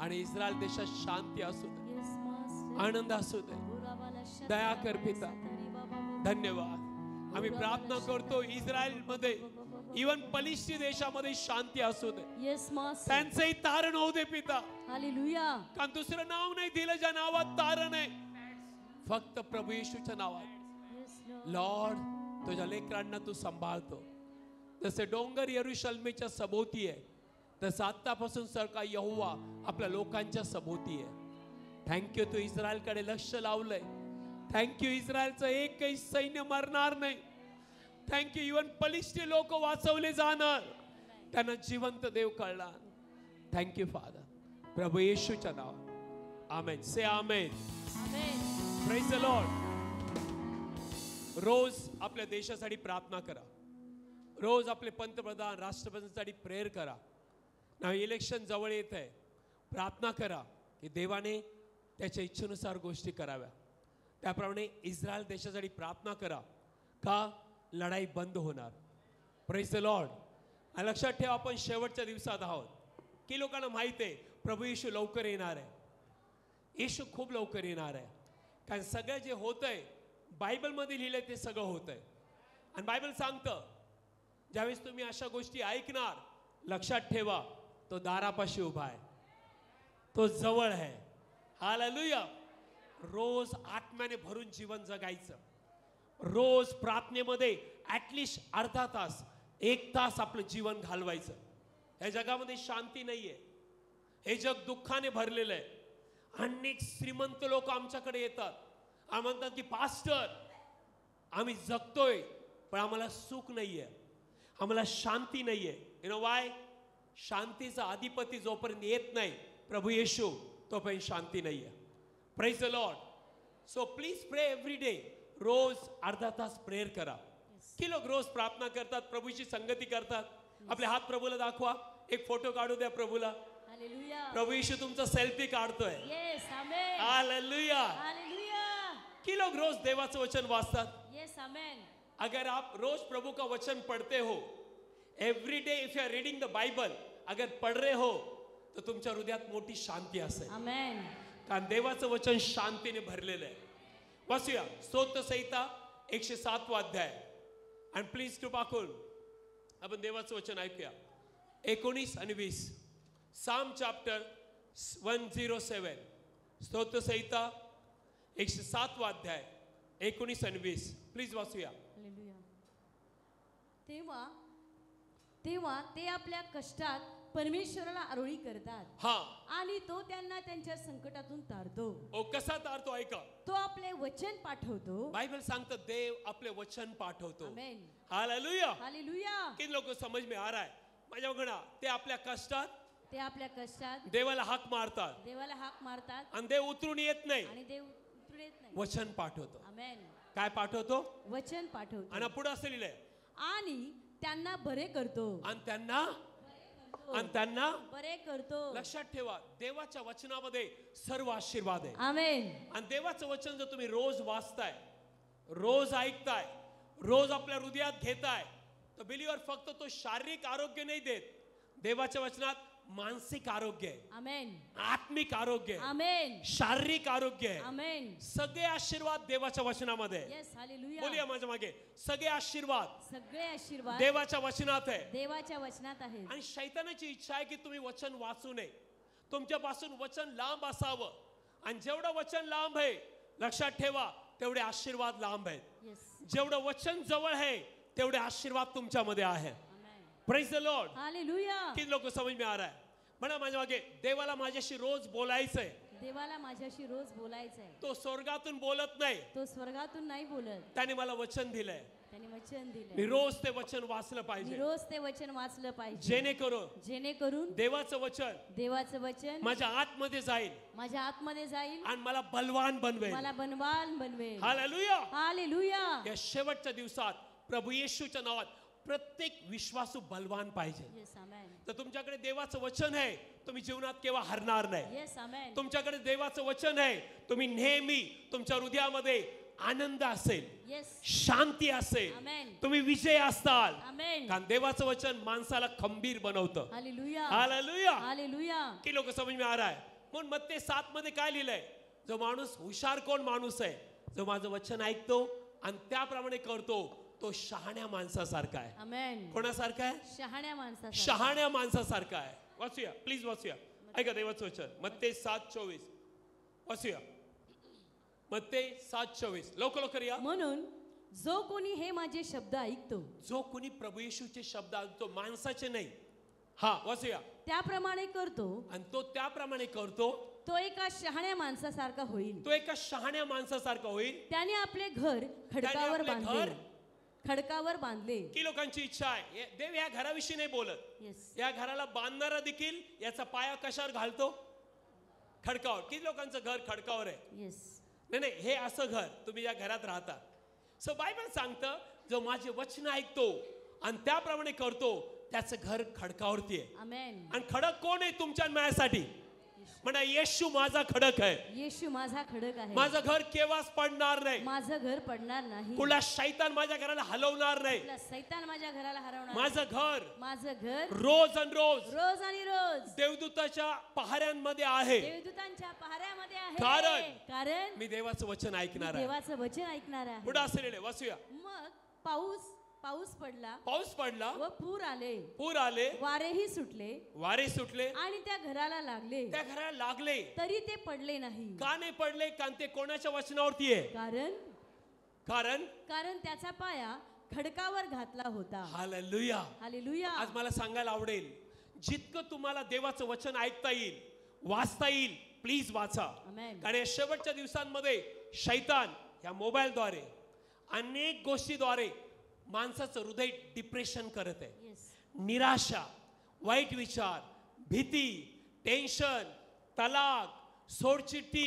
आणि इस्रायल देशात शांती असू दे, येस मास्टर. आनंद असू दे. दया कर पिता. धन्यवाद. आम्ही प्रार्थना करतो इस्रायल मध्ये, इवन पलिस्ती देशामध्ये शांती असू दे. Yes master. त्यांचंही तारण होऊ दे पिता, हालेलुया. कारण दुसरं नाव नाही दिलं ज्या नावात तारण आहे, फक्त प्रभू येशूच्या नावात. Yes Lord. लॉर्ड तुझ्या लेकरांना तू सांभाळतो. जसे डोंगर यरुशलेमेच्या सभोवती आहे, तसं आतापासून सारखा यहोवा आपल्या लोकांच्या सभोवती आहे. थँक्यू. तू इस्रायलकडे लक्ष लावलंय. थँक्यू. इस्रायलचं एकही सैन्य मरणार नाही. थँक्यू. इवन पलिस्ती लोक वाचवले जाणार, त्यांना जिवंत देव कळणार. Thank you father. प्रभू येशूच्या नावात amen. Say amen. Amen. Praise the Lord. रोज आपल्या देशासाठी प्रार्थना करा. रोज आपले पंतप्रधान, राष्ट्रपतींसाठी प्रेयर करा. ना इलेक्शन जवळ येत आहे, प्रार्थना करा की देवाने त्याच्या इच्छेनुसार गोष्टी कराव्या. त्याप्रमाणे इस्रायल देशासाठी प्रार्थना करा, का लढाई बंद होणार. Praise the Lord. आणि लक्षात ठेवा आपण शेवटच्या दिवसात आहोत. की लोकांना माहिती आहे प्रभू येशू लवकर येणार आहे. येशू खूप लवकर येणार आहे, कारण सगळं जे होतंय बायबलमध्ये लिहिलंय ते सगळं होतंय. आणि बायबल सांगतं ज्यावेळेस तुम्ही अशा गोष्टी ऐकणार, लक्षात ठेवा तो दारापाशी उभा आहे, तो जवळ आहे. हालेलुया. रोज आत्म्याने भरून जीवन जगायचं. रोज प्रार्थनेमध्ये ॲटलिस्ट अर्धा तास, 1 तास आपलं जीवन घालवायचं. या जगामध्ये शांती नाहीये. हे जग दुःखाने भरलेलं आहे. अनेक श्रीमंत लोक आमच्याकडे येतात आणि म्हणतात की पास्टर आम्ही जगतोय पण आम्हाला सुख नाहीये, आम्हाला शांती नाहीये. You know Y? शांतीचा अधिपती जोपर्यंत येत नाही प्रभू येशू, तोपर्यंत शांती नाहीये. Praise the Lord. So please प्रे एव्हरी डे. रोज अर्धा तास प्रेयर करा. की लोक रोज प्रार्थना करतात, प्रभूची संगती करतात. आपले हात प्रभूला दाखवा. एक फोटो काढू द्या प्रभूला. हालेलुया. प्रभू येशू तुमचा सेल्फी काढतोय. Yes amen. हालेलुया. हालेलुया. कि लोग रोज देवाचं वचन वाचतात. Yes amen. अगर आप रोज प्रभु का वचन पढ़ते हो, every day if you are reading the Bible, अगर पढ़ रहे हो तो तुमच्या हृदयात मोठी शांती असेल. आमेन. कारण देवाचं वचन शांतीने भरलेलं आहे. वाचूया स्तोत्र संहिता 107 अध्याय. आणि प्लीज टू पाकून आपण देवाचं वचन ऐकूया. 19 आणि 20. साम चॅप्टर 107. स्तोत्र संहिता 107 अध्याय 19 आणि 20. प्लीज वाचूया. हालेलुया. तेव्हा तेव्हा ते आपल्या कष्टात परमेश्वराला आरोळी करतात हा. आणि तो त्यांना त्यांच्या संकटातून तारतो. ओ कसा तारतो ऐका. तो आपले वचन पाठवतो. बाइबल सांगतं देव आपले वचन पाठवतो. आमेन. हालेलुया. हालेलुया. किती लोक समज में आ रहा है माझ्या बघा. ते आपल्या कष्टात ते आपल्या कष्टात देवाला हाक मारतात देवाला हाक मारतात आणि देव उतरून येत नाही. आणि देव उतरून येत नाही. वचन पाठवतो. आमेन. काय पाठवतो? वचन पाठवतो. आणि पुढे असं लिहिलंय आणि त्यांना बरे करतो. आणि त्यांना बरे करतो. लक्षात ठेवा देवाच्या वचनामध्ये सर्व आशीर्वाद आहे. आमेन. आणि देवाचं वचन जर तुम्ही रोज वाचताय, रोज ऐकताय, रोज आपल्या हृदयात घेताय, तर बिलीवर फक्त तो शारीरिक आरोग्य नाही देत, देवाच्या वचनात मानसिक आरोग्य आहे, आमेन, आत्मिक आरोग्य आहे, आमेन, शारीरिक आरोग्य आहे. आमेन. सगळे आशीर्वाद देवाच्या वचनामध्ये आहे. Yes, hallelujah. बोलूया माझ्या मागे, सगळे आशीर्वाद सगळे आशीर्वाद देवाच्या वचनात आहे. देवाच्या वचनात आहेत. आणि शैतानाची इच्छा आहे की तुम्ही वचन वाचू नये, तुमच्यापासून वचन लांब असावं. आणि जेवढं वचन लांब आहे, लक्षात ठेवा, तेवढे आशीर्वाद लांब आहेत. येस, जेवढं वचन जवळ आहे, तेवढे आशीर्वाद तुमच्यामध्ये आहे. Amen, praise the Lord. Hallelujah. किती लोक समज में आ रहा है? म्हणा माझ्या मागे, देवाला माझ्याशी रोज बोलायचंय. देवाला माझ्याशी रोज बोलायचं आहे. तो स्वर्गातून बोलत नाही, तो स्वर्गातून नाही बोलत, त्याने मला वचन दिलंय. त्याने वचन मी दिले. रोज ते वचन वाचलं मी पाहिजे, रोज ते वचन वाचलं पाहिजे, जेणेकरून देवाचं वचन देवाचं वचन माझ्या आतमध्ये जाईल माझ्या आतमध्ये जाईल, आणि मला बलवान बनवेल. मला बनवेल. हालेलुया. हालेलुया. या शेवटच्या दिवसात प्रभू येशूच्या नावात प्रत्येक विश्वासू बलवान पाहिजे. येस, आमेन. तर तुमच्याकडे देवाचं वचन आहे, तुम्ही जीवनात केव्हा हरणार नाही. येस, आमेन. तुमच्याकडे देवाचं वचन आहे, तुम्ही नेहमी तुमच्या हृदयामध्ये आनंद असेल, येस, शांती असेल, आमेन. तुम्ही विजय असताल. आमेन. कारण देवाचं वचन माणसाला खंबीर बनवतं. हालेलुया. हालेलुया. हालेलुया. की लोक समज में आ रहा है? म्हणून मत्ते 7 मध्ये काय लिहिलंय? जो माणूस हुशार कोण माणूस आहे? जो माझं वचन ऐकतो आणि त्याप्रमाणे करतो, तो शहाण्या माणसासारखा आहे. आमेन. कोणासारखा आहे? शहाण्या माणसासारखा. शहाण्या माणसासारखा आहे. वाचूया, प्लीज वाचूया. ऐका देवाचं वचन, मत्ते 7:24 वाचूया. मत्ते 7:24 लवकर या. म्हणून जो कोणी हे माझे शब्द ऐकतो, जो कोणी प्रभू येशूचे शब्द ऐकतो, माणसाचे नाही. हा, वाचूया. त्याप्रमाणे करतो, आणि तो त्याप्रमाणे करतो, तो एका शहाण्या माणसासारखा होईल. तो एका शहाण्या माणसासारखा होईल. त्याने आपले घर खडकावर आपले बांधले. घर खडकावर बांधले. की लोकांची इच्छा आहे, देव या घराविषयी नाही बोलत. येस, या घराला बांधणारा देखील याचा पाया कशावर घालतो? खडकावर. किती लोकांचं घर खडकावर आहे? येस, नाही नाही, हे असं घर तुम्ही या घरात राहता. सो बायबल सांगतं, जो माझे वचन ऐकतो आणि त्याप्रमाणे करतो, त्याचं घर खडकावरती आहे. आमेन. आणि खडक कोण आहे तुमच्या आणि माझ्यासाठी? म्हणा, येशू माझा खडक आहे. येशू माझा खडक आहे. माझं घर केव्हाच पडणार नाही. माझं घर पडणार नाही. कुठला शैतान माझ्या घराला हलवणार नाही. कुठला सैतान माझ्या घराला हरवणार. माझं घर माझं घर रोज आणि रोज रोज आणि रोज देवदूताच्या पहाऱ्यांमध्ये आहे. देवदूतांच्या पहाऱ्यामध्ये आहे. कारण मी देवाचं वचन ऐकणार आहे. देवाचं वचन ऐकणार आहे. पुढे असलेले वाचूया. मग पाऊस पडला पाऊस पडला, व पूर आले, वारेही सुटले वारे सुटले, आणि त्या घराला लागले, त्या घराला लागले. तरी ते पडले नाही. का नाही पडले? कारण ते कोणाच्या वचनावरती आहे? कारण त्याचा पाया खडकावर घातला होता. हालेलुया. हालेलुया. आज मला सांगायला आवडेल, जितकं तुम्हाला देवाचं वचन ऐकता येईल, वाचता येईल, प्लीज वाचा. आमेन. कारण या शेवटच्या दिवसांमध्ये शैतान या मोबाईलद्वारे, अनेक गोष्टीद्वारे माणसाचं हृदय डिप्रेशन करत आहे. येस, निराशा, वाईट विचार, भीती, टेन्शन, तलाक, सोडचिठ्ठी,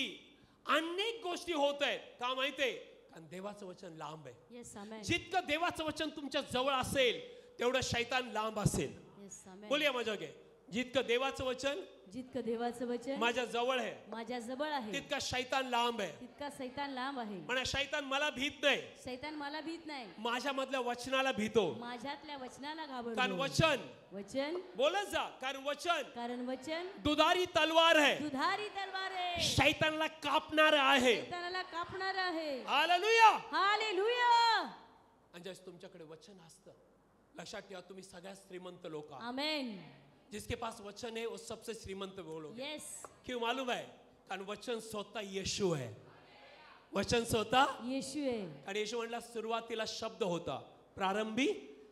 अनेक गोष्टी होत आहेत. का माहितीये? कारण देवाचं वचन लांब आहे. येस, आमेन. जितकं देवाचं वचन तुमच्या जवळ असेल, तेवढं शैतान लांब असेल. येस, आमेन. बोलूया माझ्या घे, जितकं देवाचं वचन जितकं देवाचं वचन माझ्या जवळ आहे, माझ्या जवळ आहे, तितका शैतान लांब आहे. तितका सैतान लांब आहे. म्हणा, शैतान मला भीत नाही, सैतान मला भीत नाही, माझ्यामधल्या वचनाला भीतो. माझ्यातल्या वचनाला कारण घाबरतो. वचन बोलत जा. कारण वचन दुधारी तलवार आहे, दुधारी तलवार आहे, शैतानला कापणार आहे. शैतानाला कापणार आहे. हालेलुया. हालेलुया. आणि जस तुमच्याकडे वचन असतं, लक्षात ठेवा, तुम्ही सगळ्यात श्रीमंत लोक आहात. आमेन. जिसके पास वचन है वो सबसे श्रीमंत बोलोगे. येस. क्यों मालूम है? कारण वचन स्वतः येशू है. वचन स्वतः येशू आहे. आणि येशू म्हणला, सुरुवातीला शब्द होता, प्रारंभी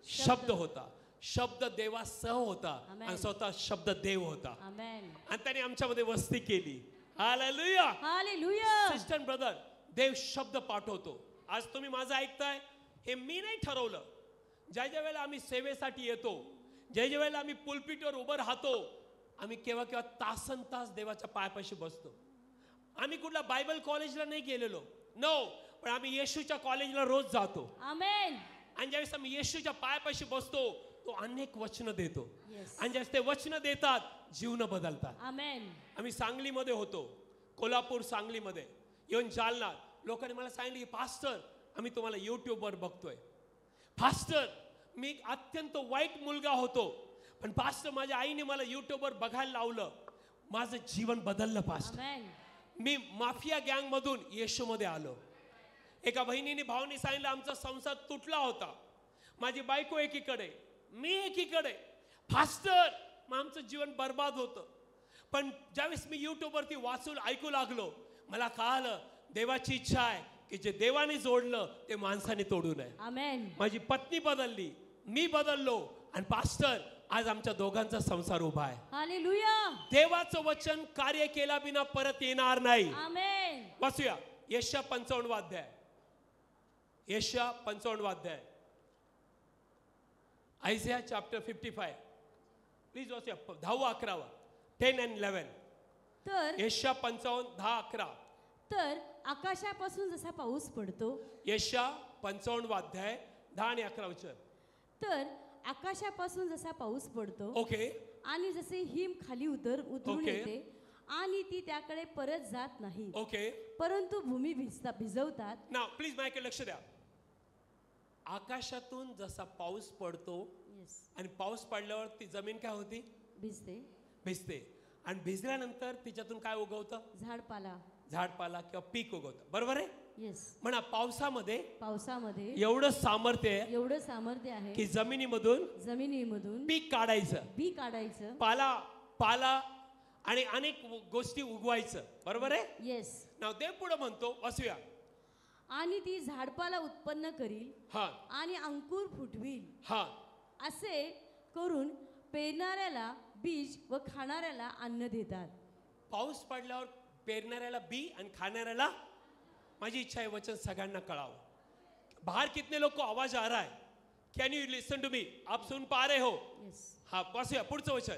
शब्द होता, शब्द देवासह होता, आमेन. आणि स्वतः शब्द देव होता, आमेन. आणि त्याने आमच्यामध्ये वस्ती केली. हालेलुया. हालेलुया. सिस्टर ब्रदर, देव शब्द पाठवतो. आज तुम्ही माझं ऐकताय, हे मी नाही ठरवलं. ज्या ज्या वेळेला आम्ही सेवेसाठी येतो, ज्या ज्या वेळेला आम्ही पुलपीटवर उभं राहतो, आम्ही केव्हा केव्हा तासन तास देवाच्या पायापाशी बसतो. आम्ही कुठल्या बायबल कॉलेजला नाही गेलेलो, नो, पण आम्ही येशूच्या कॉलेजला रोज जातो. आमेन. आणि ज्यावेळेस आम्ही येशूच्या पायापाशी बसतो, तो अनेक वचनं देतो. Yes. आणि ज्यावेळेस ते वचनं देतात, जीवन बदलतात. आमेन. आम्ही सांगलीमध्ये होतो, कोल्हापूर सांगलीमध्ये येऊन जालना, लोकांनी मला सांगितलं की पास्टर, आम्ही तुम्हाला यूट्यूबवर बघतोय. फास्टर मी एक अत्यंत वाईट मुलगा होतो, पण पास्टर माझ्या आईने मला युट्यूबवर बघायला लावलं, माझं जीवन बदललं पास्टर. आमेन. मी माफिया गँग मधून येशूमध्ये आलो. एका बहिणीने भावने सांगितलं आमचा संसार तुटला होता, माझी बायको एकीकडे मी एकीकडे, फास्टर मग आमचं जीवन बर्बाद होतं. पण ज्यावेळेस मी युट्यूबवरती वाचून ऐकू लागलो, मला कळालं देवाची इच्छा आहे की जे देवाने जोडलं ते माणसाने तोडू नये. आमेन. माझी पत्नी बदलली, मी बदललो, आणि पास्टर आज आमच्या दोघांचा संसार उभा आहे. हालेलुया. देवाचं वचन कार्य केला बिना परत येणार नाही. आमेन. वाचूया यशया 55 अध्याय. यशया 55 अध्याय. Isaiah chapter 55. प्लीज वाचूया 10-11 10 and 11. तर यशया 55 10-11. तर आकाशापासून जसा पाऊस पडतो, यशया 55 अध्याय 10 आणि 11 वचन. तर आकाशापासून जसा पाऊस पडतो ओके आणि जसे हिम खाली उतरून ओके. येते आणि ती त्याकडे परत जात नाही, ओके. परंतु भूमी भिजवतात. नाव प्लीज माझ्याकडे लक्ष द्या. आकाशातून जसा पाऊस पडतो येस, आणि पाऊस पडल्यावर ती जमीन काय होती, भिजते. भिजते, आणि भिजल्यानंतर तिच्यातून काय उगवतं, झाडपाला. झाडपाला किंवा पीक उगवतं. बरोबर आहे येस. म्हणा. पावसामध्ये पावसामध्ये एवढं सामर्थ्य आहे एवढं सामर्थ्य आहे की जमिनीमधून जमिनीमधून पीक काढायचं, बी काढायचं. पाला आणि अनेक गोष्टी उगवायचं. बरोबर आहे. येस. नाव देव पुढे म्हणतो, वाचूया. आणि ती झाडपाला उत्पन्न करील हा आणि अंकुर फुटवील. हा असे करून पेरणाऱ्याला बीज व खाणाऱ्याला अन्न देतात. पाऊस पडल्यावर पेरणाऱ्याला बी आणि खाणाऱ्याला. माझी इच्छा आहे वचन सगळ्यांना कळावं. बाहर कितने लोग को आवाज आ रहा है? Can you listen to me? आप सुन पा रहे हो? येस. हा वाचूया पुढचं वचन.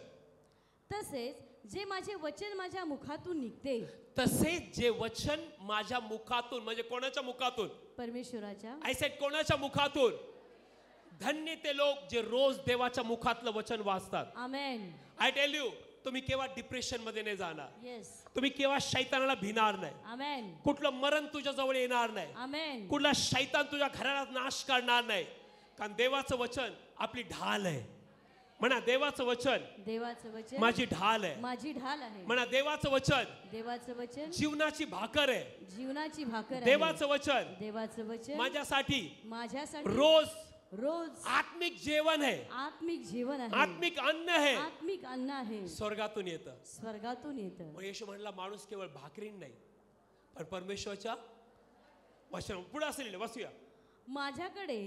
तसेच जे माझे वचन माझ्या मुखातून निघते, तसेच जे वचन माझ्या मुखातून, म्हणजे कोणाच्या मुखातून? परमेश्वराच्या. आय सेड कोणाच्या मुखातून? धन्य ते लोक जे रोज देवाच्या मुखातलं वचन वाचतात. आमेन. आय टेल यू, तुम्ही केव्हा डिप्रेशन मध्ये नाही जाणार, येस. तुम्ही केव्हा शैतानाला भिणार नाही, आमेन. कुठलं मरण तुझ्या जवळ येणार नाही, आमेन. कुठला शैतान तुझ्या घराला नाश करणार नाही. कारण देवाचं वचन आपली ढाल आहे. म्हणा देवाचं वचन देवाचं वचन माझी ढाल आहे. माझी ढाल आहे. म्हणा देवाचं वचन देवाचं वचन जीवनाची भाकर आहे. जीवनाची भाकर आहे. देवाचं वचन देवाचं वचन माझ्यासाठी माझ्यासाठी रोज रोज आत्मिक जेवण आहे, आत्मिक जीवन आहे. आत्मिक अन्न आहे, आत्मिक अन्न आहे. स्वर्गातून येतं. स्वर्गातून येतं. मग येशू म्हणला माणूस केवळ भाकरीन नाही पण परमेश्वराच्या वचन. पुढे असलेले वाचूया. माझ्याकडे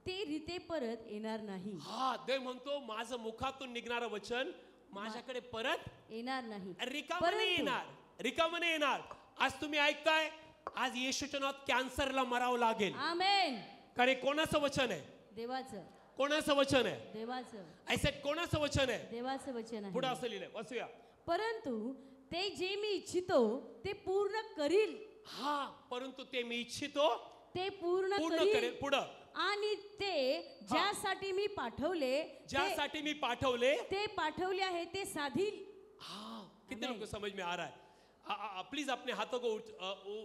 ते रीते परत येणार नाही. हा देव म्हणतो माझं मुखातून निघणारं वचन माझ्याकडे परत येणार नाही. रिकामं नाही येणार, रिकामं नाही येणार. आज तुम्ही ऐकताय, आज येशूच्या नावात कॅन्सरला मरावं लागेल. आमेन. कारण हे कोणाचं वचन आहे? देवाचं. कोणाचं वचन आहे? देवाचं. ऐसे कोणाचं वचन आहे? देवाचं वचन पुढे आहे. असं लिहिलंय वाचूया. परंतु ते जे मी इच्छितो ते पूर्ण करील. हा परंतु ते मी इच्छितो ते पूर्ण पूर्ण करील. करेल. पुढं आणि ते ज्यासाठी मी पाठवले ज्यासाठी मी पाठवले ते पाठवले आहे ते साधील. हाँ कितने लोगों को समझ में आ रहा है? प्लीज अपने हाथों को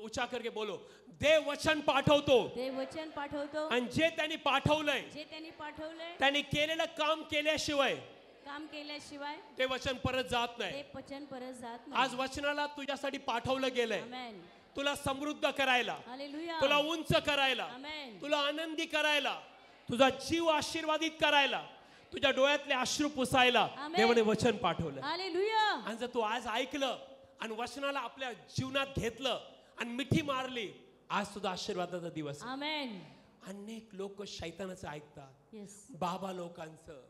ऊंचा करके बोलो, देव वचन पाठवतो. ते वचन पाठवतो. आणि जे त्यांनी पाठवलंय जे त्यांनी पाठवलंय त्यांनी केलेलं काम केल्याशिवाय काम केल्याशिवाय ते वचन परत जात ते नाही. वचन परत जात आज नाही. वचनाला तुझ्यासाठी पाठवलं गेलंय, आमेन. तुला समृद्ध करायला, हालेलुया. तुला उंच करायला, आमेन. तुला आनंदी करायला, तुझा जीव आशीर्वादित करायला, तुझ्या डोळ्यातले अश्रू पुसायला आमेन. देवाने वचन पाठवलं. हालेलुया. आणि जर तू आज ऐकलं आणि वचनाला आपल्या जीवनात घेतलं आणि मिठी मारली, आज तुझा आशीर्वादाचा दिवस आहे. आमेन. अनेक लोक शैतानाचं ऐकतात, येस. बाबा लोकांचं,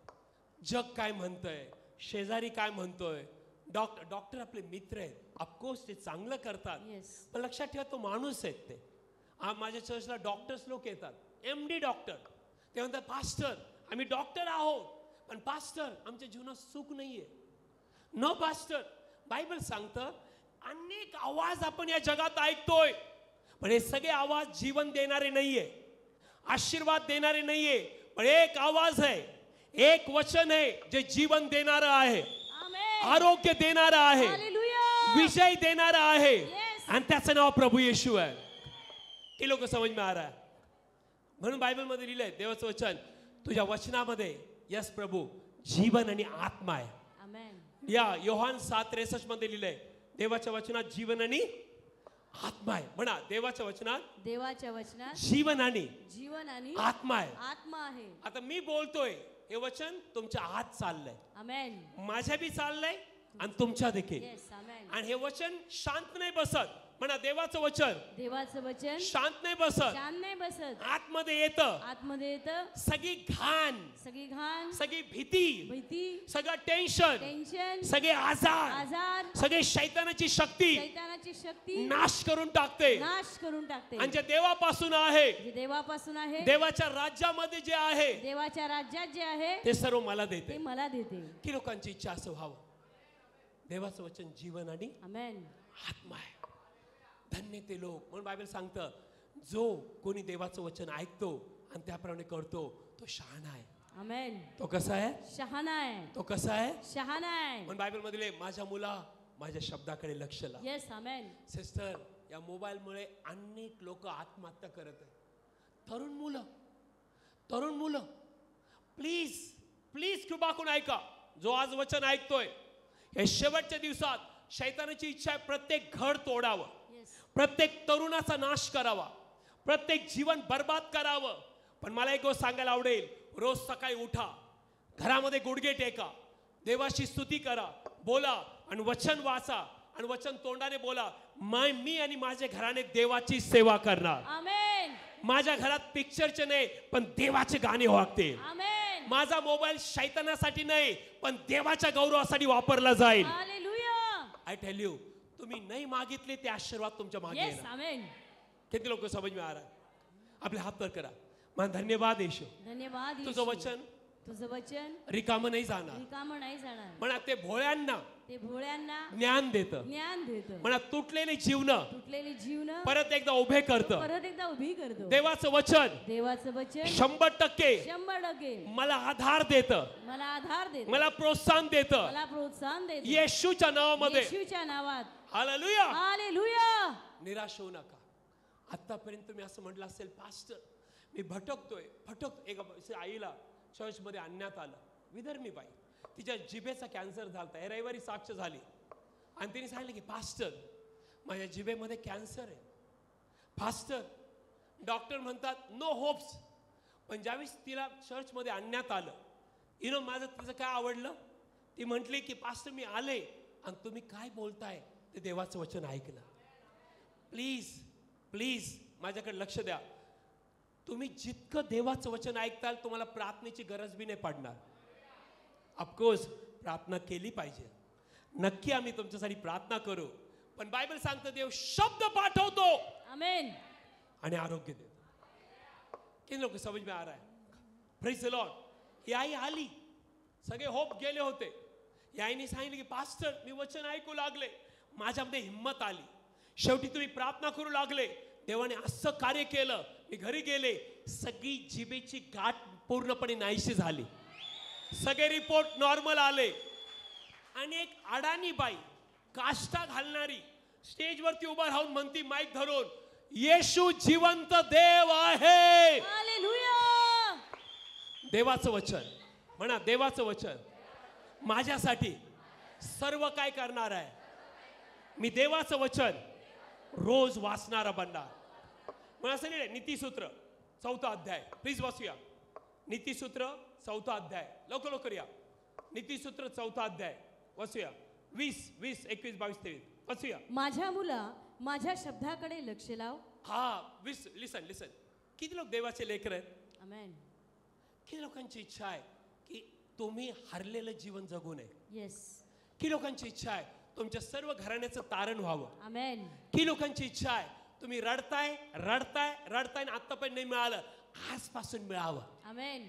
जग काय म्हणतंय, शेजारी काय म्हणतोय, डॉक्टर आपले मित्र आहेत, ऑफकोर्स ते चांगलं करतात, येस. पण लक्षात ठेवा तो माणूस आहेत ते. माझ्या चर्चला डॉक्टर्स लोक येतात, MD डॉक्टर. ते म्हणतात पास्टर आम्ही डॉक्टर आहोत पण पास्टर आमच्या जीवनात सुख नाहीये. नो पास्टर, बायबल सांगतं अनेक आवाज आपण या जगात ऐकतोय पण हे सगळे आवाज जीवन देणारे नाहीये, आशीर्वाद देणारे नाहीये. पण एक आवाज आहे, एक वचन आहे जे जीवन देणारं आहे, आमेन. आरोग्य देणारं आहे, हालेलुया. विजय देणारा आहे, Yes. आणि त्याचं नाव प्रभू येशू आहे. कि लोग समझ में आ रहा है? म्हणून बायबलमध्ये लिहिलंय देवाचं वचन, तुझ्या वचनामध्ये यस प्रभू जीवन आणि आत्मा आहे. आमेन. या योहान 7:63 मध्ये लिहिलंय देवाच्या वचनात जीवन आणि आत्मा आहे. म्हणा देवाच्या वचनात देवाच्या वचनात जीवन आणि जीवन आणि आत्मा आहे. आत्मा आहे. आता मी बोलतोय हे वचन तुमच्या आत चाललंय, आमेन. माझ्या बी चाललंय आणि तुमच्या देखील. येस. आमेन. आणि हे वचन शांत नाही बसत. म्हणा देवाचं वचन देवाचं वचन शांत नाही बसत, शांत नाही बसत, आतमध्ये येतं. आतमध्ये येतं सगळी घाण, सगळी घाण, सगळी भीती, भीती, सगळं टेन्शन, टेन्शन, सगळे आजार, आजार, सगळे शैतानाची शक्ती शैतानाची शक्ती नाश करून टाकते. नाश करून टाकते. आणि जे देवापासून आहे, जे देवापासून आहे, देवाच्या राज्यामध्ये जे आहे, देवाच्या राज्यात जे आहे ते सर्व मला ते देते. मला देते. की लोकांची इच्छा असं व्हावं. देवाचं वचन जीवन आणि आमेन. आत्मा आहे. धन्य ते लोक. म्हणून बायबल सांगतं जो कोणी देवाचं वचन ऐकतो आणि त्याप्रमाणे करतो तो शहाणा आहे. आमेन. तो कसा आहे? शहाणा आहे. तो कसा आहे? शहाणा आहे. म्हणून बायबल मध्ये माझ्या मुला माझ्या शब्दाकडे लक्ष लाव. येस. आमेन. सिस्टर, या मोबाईलमुळे अनेक लोक आत्महत्या करत आहेत. तरुण मुलं प्लीज प्लीज कृपा करून ऐका. जो आज वचन ऐकतोय, हे शेवटच्या दिवसात शैतानाची इच्छा आहे प्रत्येक घर तोडावं, प्रत्येक तरुणाचा नाश करावा, प्रत्येक जीवन बर्बाद करावं. पण मला एक गोष्ट सांगायला आवडेल, रोज सकाळी उठा, घरामध्ये गुडघे टेका, देवाची स्तुती करा, बोला आणि वचन वाचा आणि वचन तोंडाने बोला. मी आणि माझे घराने देवाची सेवा करणार. आमेन. माझ्या घरात पिक्चरचे नाही पण देवाचे गाणे वागतील. आमेन. माझा मोबाईल शैतानासाठी नाही पण देवाच्या गौरवासाठी वापरला जाईल. हालेलुया. आय टेल यू, तुम्ही नाही मागितले ते आशीर्वाद तुमच्या मागे येस. येणार. आमेन. किती लोक समज में आ रहा है? आपले हात वर करा. मन धन्यवाद येशू, धन्यवाद तुझं येशू. वचन तुझं वचन रिकामं नाही जाणार. रिकामं नाही जाणार. म्हणा ते भोळ्यांना ते भोळ्यांना ज्ञान देतं. ज्ञान देतं. म्हणा तुटलेली जीवन तुटलेली जीवन परत एकदा उभे करतं. परत एकदा उभी करतो. देवाचं वचन देवाचं वचन 100% 100% मला आधार देतं, मला आधार देतं, मला प्रोत्साहन देतं. मला प्रोत्साहन देतं. येशूच्या नावामध्ये. येशूच्या नावात. हालेलुया. हालेलुया. निराश होऊ नका. आतापर्यंत तुम्ही असं म्हटलं असेल, पास्टर मी भटकतोय. एका आईला चर्चमध्ये आणण्यात आलं, विधर्मी बाई, तिच्या जिभेचा कॅन्सर झालता. हे रविवारी साक्ष झाली आणि तिने सांगितलं की पास्टर माझ्या जिभेमध्ये कॅन्सर आहे. पास्टर डॉक्टर म्हणतात नो होप्स. पण ज्यावेळेस तिला चर्चमध्ये आणण्यात आलं, माझं तिचं काय आवडलं, ती म्हटली की पास्टर मी आले आणि तुम्ही काय बोलताय ते देवाचं वचन ऐकलं. प्लीज प्लीज माझ्याकडे लक्ष द्या. तुम्ही जितकं देवाचं वचन ऐकताल तुम्हाला प्रार्थनेची गरज बी नाही पडणार. ऑफकोर्स प्रार्थना केली पाहिजे, नक्की आम्ही तुमच्यासाठी प्रार्थना करू. पण बायबल सांगतं देव शब्द पाठवतो आमेन आणि आरोग्य देतो. किती लोक समज में आ रहा है? Praise the Lord. ही आई आली, सगळे होप गेले होते. या आईने सांगितलं की पास्टर मी वचन ऐकू लागले, माझ्यामध्ये हिंमत आली. शेवटी तुम्ही प्रार्थना करू लागले, देवाने असं कार्य केलं. मी घरी गेले, सगळी जिभेची गाठ पूर्णपणे नाहीशी झाली, सगळे रिपोर्ट नॉर्मल आले. आणि एक अडाणी बाई, काष्टा घालणारी, स्टेजवरती उभा राहून म्हणती माईक धरून, येशू जिवंत देव आहे. हालेलुया. देवाचं वचन म्हणा, देवाचं वचन माझ्यासाठी सर्व काय करणार आहे. मी देवाचं वचन रोज वाचणारा बनणार. मग असं लिहिलंय नीतिसूत्र 4था अध्याय. प्लीज वाचूया. नीतिसूत्र 4था अध्याय, लवकर या. नीतिसूत्र 4था अध्याय वाचूया. 20, 21, 22, 23 वाचूया. माझ्या मुला माझ्या शब्दाकडे लक्ष लाव. हा, लिसन. किती लोक देवाचे लेकर आहेत? आमेन. किती लोकांची इच्छा आहे की तुम्ही हरलेलं जीवन जगू नये? येस. किती लोकांची इच्छा आहे तुमच्या सर्व घराण्याचं तारण व्हावं? आमेन. किती लोकांची इच्छा आहे तुम्ही रडताय आणि आतापर्यंत नाही मिळालं, आजपासून मिळावं? आमेन.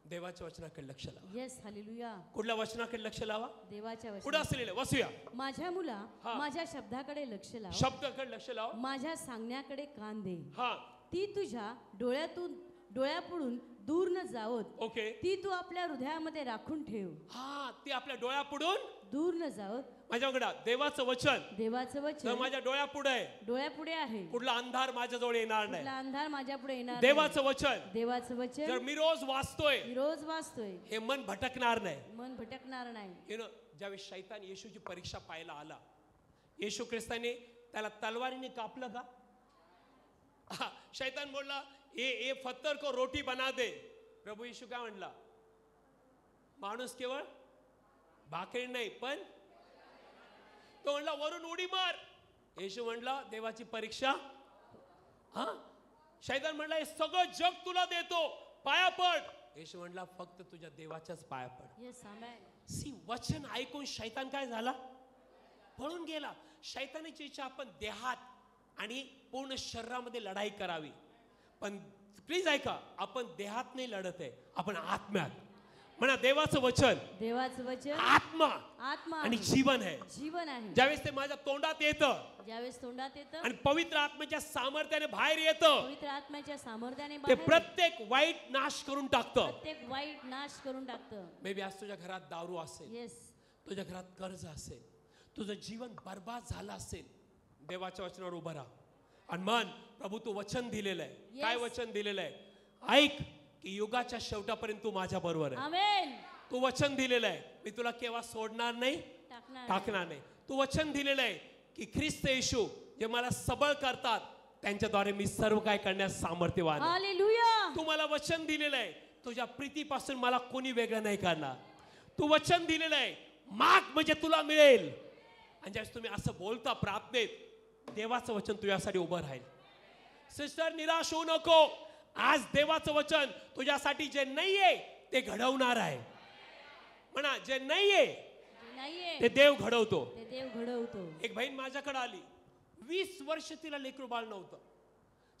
देवाच्या वचनाकडे लक्ष लावा. येस. हालेलुया. कुठल्या वचनाकडे लक्ष लावा? देवाच्या पुढे वचनात. असलेलं वाचूया. माझ्या मुला हा. माझ्या शब्दाकडे लक्ष लाव. शब्दाकडे लक्ष लावा. माझ्या सांगण्याकडे कान दे. हा, ती तुझ्या डोळ्यापुढून दूर न जावत ओके ती तू आपल्या हृदयामध्ये राखून ठेव. हा ती आपल्या डोळ्यापुढून दूर न जावत माझ्याकडे देवाचं वचन देवाचं जर वचन माझ्या डोळ्यापुढे आहे डोळ्यापुढे आहे. कुठला अंधार माझ्याजवळ येणार नाही. कुठला अंधार माझ्या पुढे येणार नाही. देवाचं वचन देवाचं जर वचन मी रोज वाचतोय मी रोज वाचतोय. हे मन भटकणार नाही. मन भटकणार नाही. ज्यावेळेस शैतान येशूची परीक्षा पाहायला आला, येशू ख्रिस्ताने त्याला तलवारीने कापलं का? शैतान बोलला ए पत्थर को रोटी बना दे. प्रभू येशू काय म्हणला? माणूस केवळ भाकरी नाही पण तो म्हणला वरून उडी मार. येशू म्हणला देवाची परीक्षा. हा शैतान म्हणला हे सगळं जग तुला देतो, पाया पड. येशू म्हणला फक्त तुझ्या देवाच्याच पाया पड. येस आमेन. सी वचन ऐकून शैतान काय झाला? पळून गेला. शैतानाची इच्छा आपण देहात आणि पूर्ण शरीरामध्ये लढाई करावी, पण प्लीज ऐका, आपण देहात नाही लढत आहे, आपण आत्म्यात. म्हणा देवाचं वचन देवाचं वचन आत्मा आत्मा आणि आहे. जीवन आहे. जीवन आहे. ज्यावेळेस ते माझ्या तोंडात येतं ज्यावेळेस तोंडात येतं आणि पवित्र आत्म्याच्या सामर्थ्याने बाहेर येतं, पवित्र आत्म्याच्या सामर्थ्याने ते बाहेर प्रत्येक वाईट नाश करून टाकतं. प्रत्येक वाईट नाश करून टाकतं. मे बी आज तुझ्या घरात दारू असेल, येस तुझ्या घरात कर्ज असेल, तुझं जीवन बर्बाद झालं असेल, देवाच्या वचनावर उभं राहा आणि मन प्रभू तू वचन दिलेलं आहे. Yes. काय वचन दिलेलं आहे? ऐक की युगाच्या शेवटापर्यंत तू माझ्या बरोबर आहे. आमेन. तू वचन दिलेलं आहे मी तुला केव्हा सोडणार नाही, टाकणार नाही. तू वचन दिलेलं आहे की ख्रिस्त येशू जे मला सबळ करतात त्यांच्याद्वारे मी सर्व काय करण्यास सामर्थ्यवान आहे. हालेलुया. तू मला वचन दिलेलं आहे तुझ्या प्रीतीपासून मला कोणी वेगळं नाही करणार. तू वचन दिलेलं आहे माग म्हणजे तुला मिळेल. आणि ज्यावेळेस तुम्ही असं बोलता प्रार्थनेत, देवाचं वचन तुझ्यासाठी उभं राहील. सिस्टर निराश होऊ नको. आज देवाचं वचन तुझ्यासाठी जे नाहीये ते घडवणार आहे. म्हणा जे नाहीये नाहीये ते देव घडवतो. ते देव घडवतो. एक बहीण माझ्याकडे आली, 20 वर्ष तिला लेकरू बाळ नव्हतं.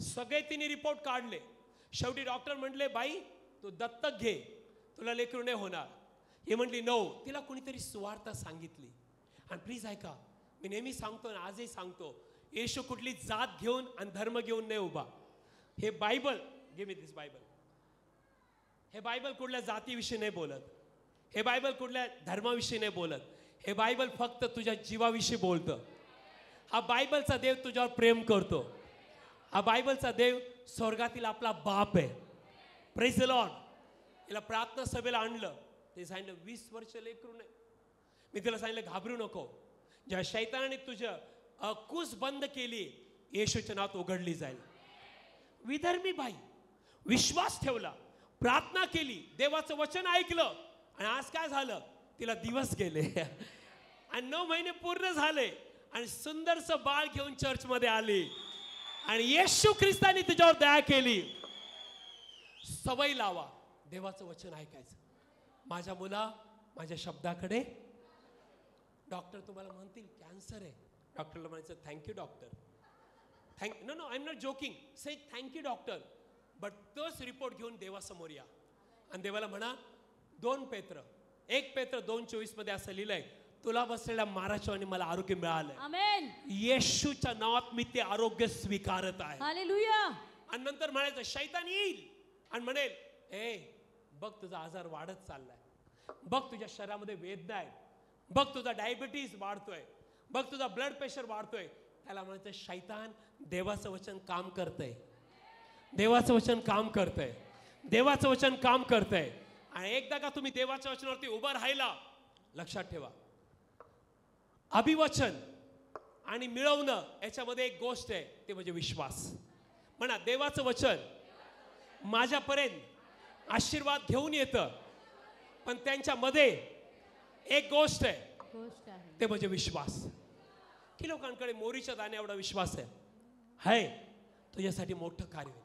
सगळे तिने रिपोर्ट काढले. शेवटी डॉक्टर म्हटले बाई तू दत्तक घे, तुला लेकरू नाही होणार. हे म्हटली नो. तिला कोणीतरी सुवार्ता सांगितली. आणि प्लीज ऐका, मी नेहमी सांगतो आणि आजही सांगतो, येशू कुठली जात घेऊन आणि धर्म घेऊन नाही उभा. हे Bible, give me this Bible, हे बायबल कुठल्या जातीविषयी नाही बोलत. हे बायबल कुठल्या धर्माविषयी नाही बोलत. हे बायबल फक्त तुझ्या जीवाविषयी बोलतं. हा बायबलचा देव तुझ्यावर प्रेम करतो. हा बायबलचा देव स्वर्गातील आपला बाप आहे. Praise the Lord. याला प्रार्थना सभेला आणलं, ते सांगितलं 20 वर्ष लेकरू नाही. मी तुला सांगितलं घाबरू नको. ज्या शैतानाने तुझं कुस बंद केली, येशूच्या नावात उघडली जाईल. विधर्मी बाई विश्वास ठेवला, प्रार्थना केली, देवाचं वचन ऐकलं आणि आज काय झालं? तिला दिवस गेले आणि 9 महिने पूर्ण झाले आणि सुंदरसं बाळ घेऊन चर्चमध्ये आली आणि येशू ख्रिस्ताने तुझ्यावर दया केली. सवय लावा देवाचं वचन ऐकायचं. माझ्या मुला माझ्या शब्दाकडे. डॉक्टर तुम्हाला म्हणतील कॅन्सर आहे, डॉक्टरला म्हणायचं thank you doctor. No I am not joking. Say thank you doctor. But तोच रिपोर्ट घेऊन देवासमोर या आणि देवाला म्हणा 1 पेत्र 2:24 मध्ये असं लिहिलंय, तुला बसलेल्या माराच्या आणि मला आरोग्य मिळालंय. आमेन. येशूच्या नावात मी ते आरोग्य स्वीकारत आहे. हालेलुया. आणि नंतर म्हणायचं शैतान येईल आणि म्हणेल ए बघ तुझा आजार वाढत चाललाय, बघ तुझ्या शरीरामध्ये वेदना आहे, बघ तुझा डायबिटीज वाढतोय, बघ तुझा ब्लड प्रेशर वाढतोय. त्याला म्हणायचं शैतान देवाचं वचन काम करतंय, देवाचं वचन काम करतंय, देवाचं वचन काम करतंय. आणि एकदा का तुम्ही देवाच्या वचनावरती उभं राहिला, लक्षात ठेवा अभिवचन आणि मिळवणं याच्यामध्ये एक गोष्ट आहे, ते म्हणजे विश्वास. म्हणा देवाचं वचन माझ्यापर्यंत आशीर्वाद घेऊन येतं, पण त्यांच्यामध्ये एक गोष्ट आहे, ते म्हणजे विश्वास. की लोकांकडे मोरीच्या दाण्या एवढा विश्वास आहे तुझ्यासाठी मोठं कार्य होईल.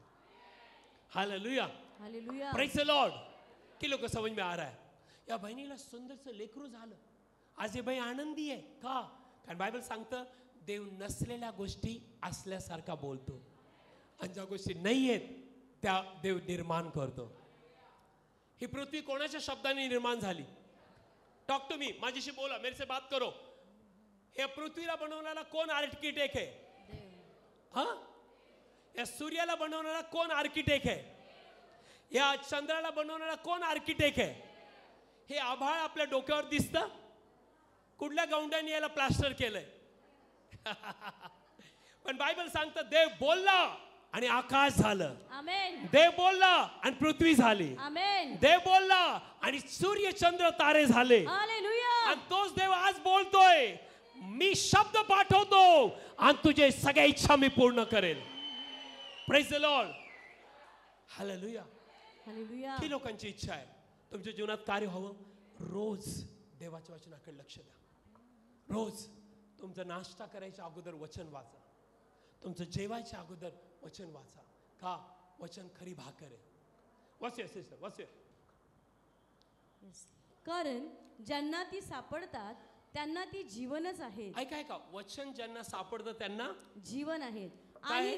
Hallelujah. Hallelujah. Praise the Lord. की लोक समज में आ रहा है. या बहिणीला सुंदरचं लेकरू झालं. आज ही बाई आनंदी आहे का? कारण बायबल सांगतं देव नसलेल्या गोष्टी असल्यासारखा बोलतो आणि ज्या गोष्टी नाही आहेत त्या देव निर्माण करतो. ही पृथ्वी कोणाच्या शब्दाने निर्माण झाली? टॉक टू मी, माझ्याशी बोला, मेरे से बात करो. या पृथ्वीला बनवणारा कोण आर्किटेक्ट आहे? हा, या सूर्याला बनवणारा कोण आर्किटेक्ट आहे? या चंद्राला बनवणारा कोण आर्किटेक्ट आहे? हे आभाळ आपल्या डोक्यावर दिसतं? कुठल्या गौंड्याने याला प्लास्टर केलंय? पण बायबल सांगतं देव बोलला आणि आकाश झालं. आमेन. देव बोलला आणि पृथ्वी झाली. आमेन. देव बोलला आणि सूर्य चंद्र तारे झाले. हालेलुया. आणि तोच देव आज बोलतोय, मी शब्द पाठवतो आणि तुझे सगळ्या इच्छा मी पूर्ण करेल. Praise the Lord. Hallelujah. Hallelujah. किती लोकांची इच्छा आहे तुमच्या जीवनात कार्य व्हावं? रोज देवाच्या वचनाकडे लक्ष द्या. रोज तुमचं नाश्ता करायच्या अगोदर वचन वाचा. तुमचं जेवायच्या अगोदर वचन वाचा. का? वचन खरी भाकर आहे. वाचूया सिस्टर, वाचूया. कारण ज्यांना ती सापडतात त्यांना ती जीवनच आहे. ऐका ऐका, वचन ज्यांना सापडतं त्यांना जीवन आहेत. काय? आणि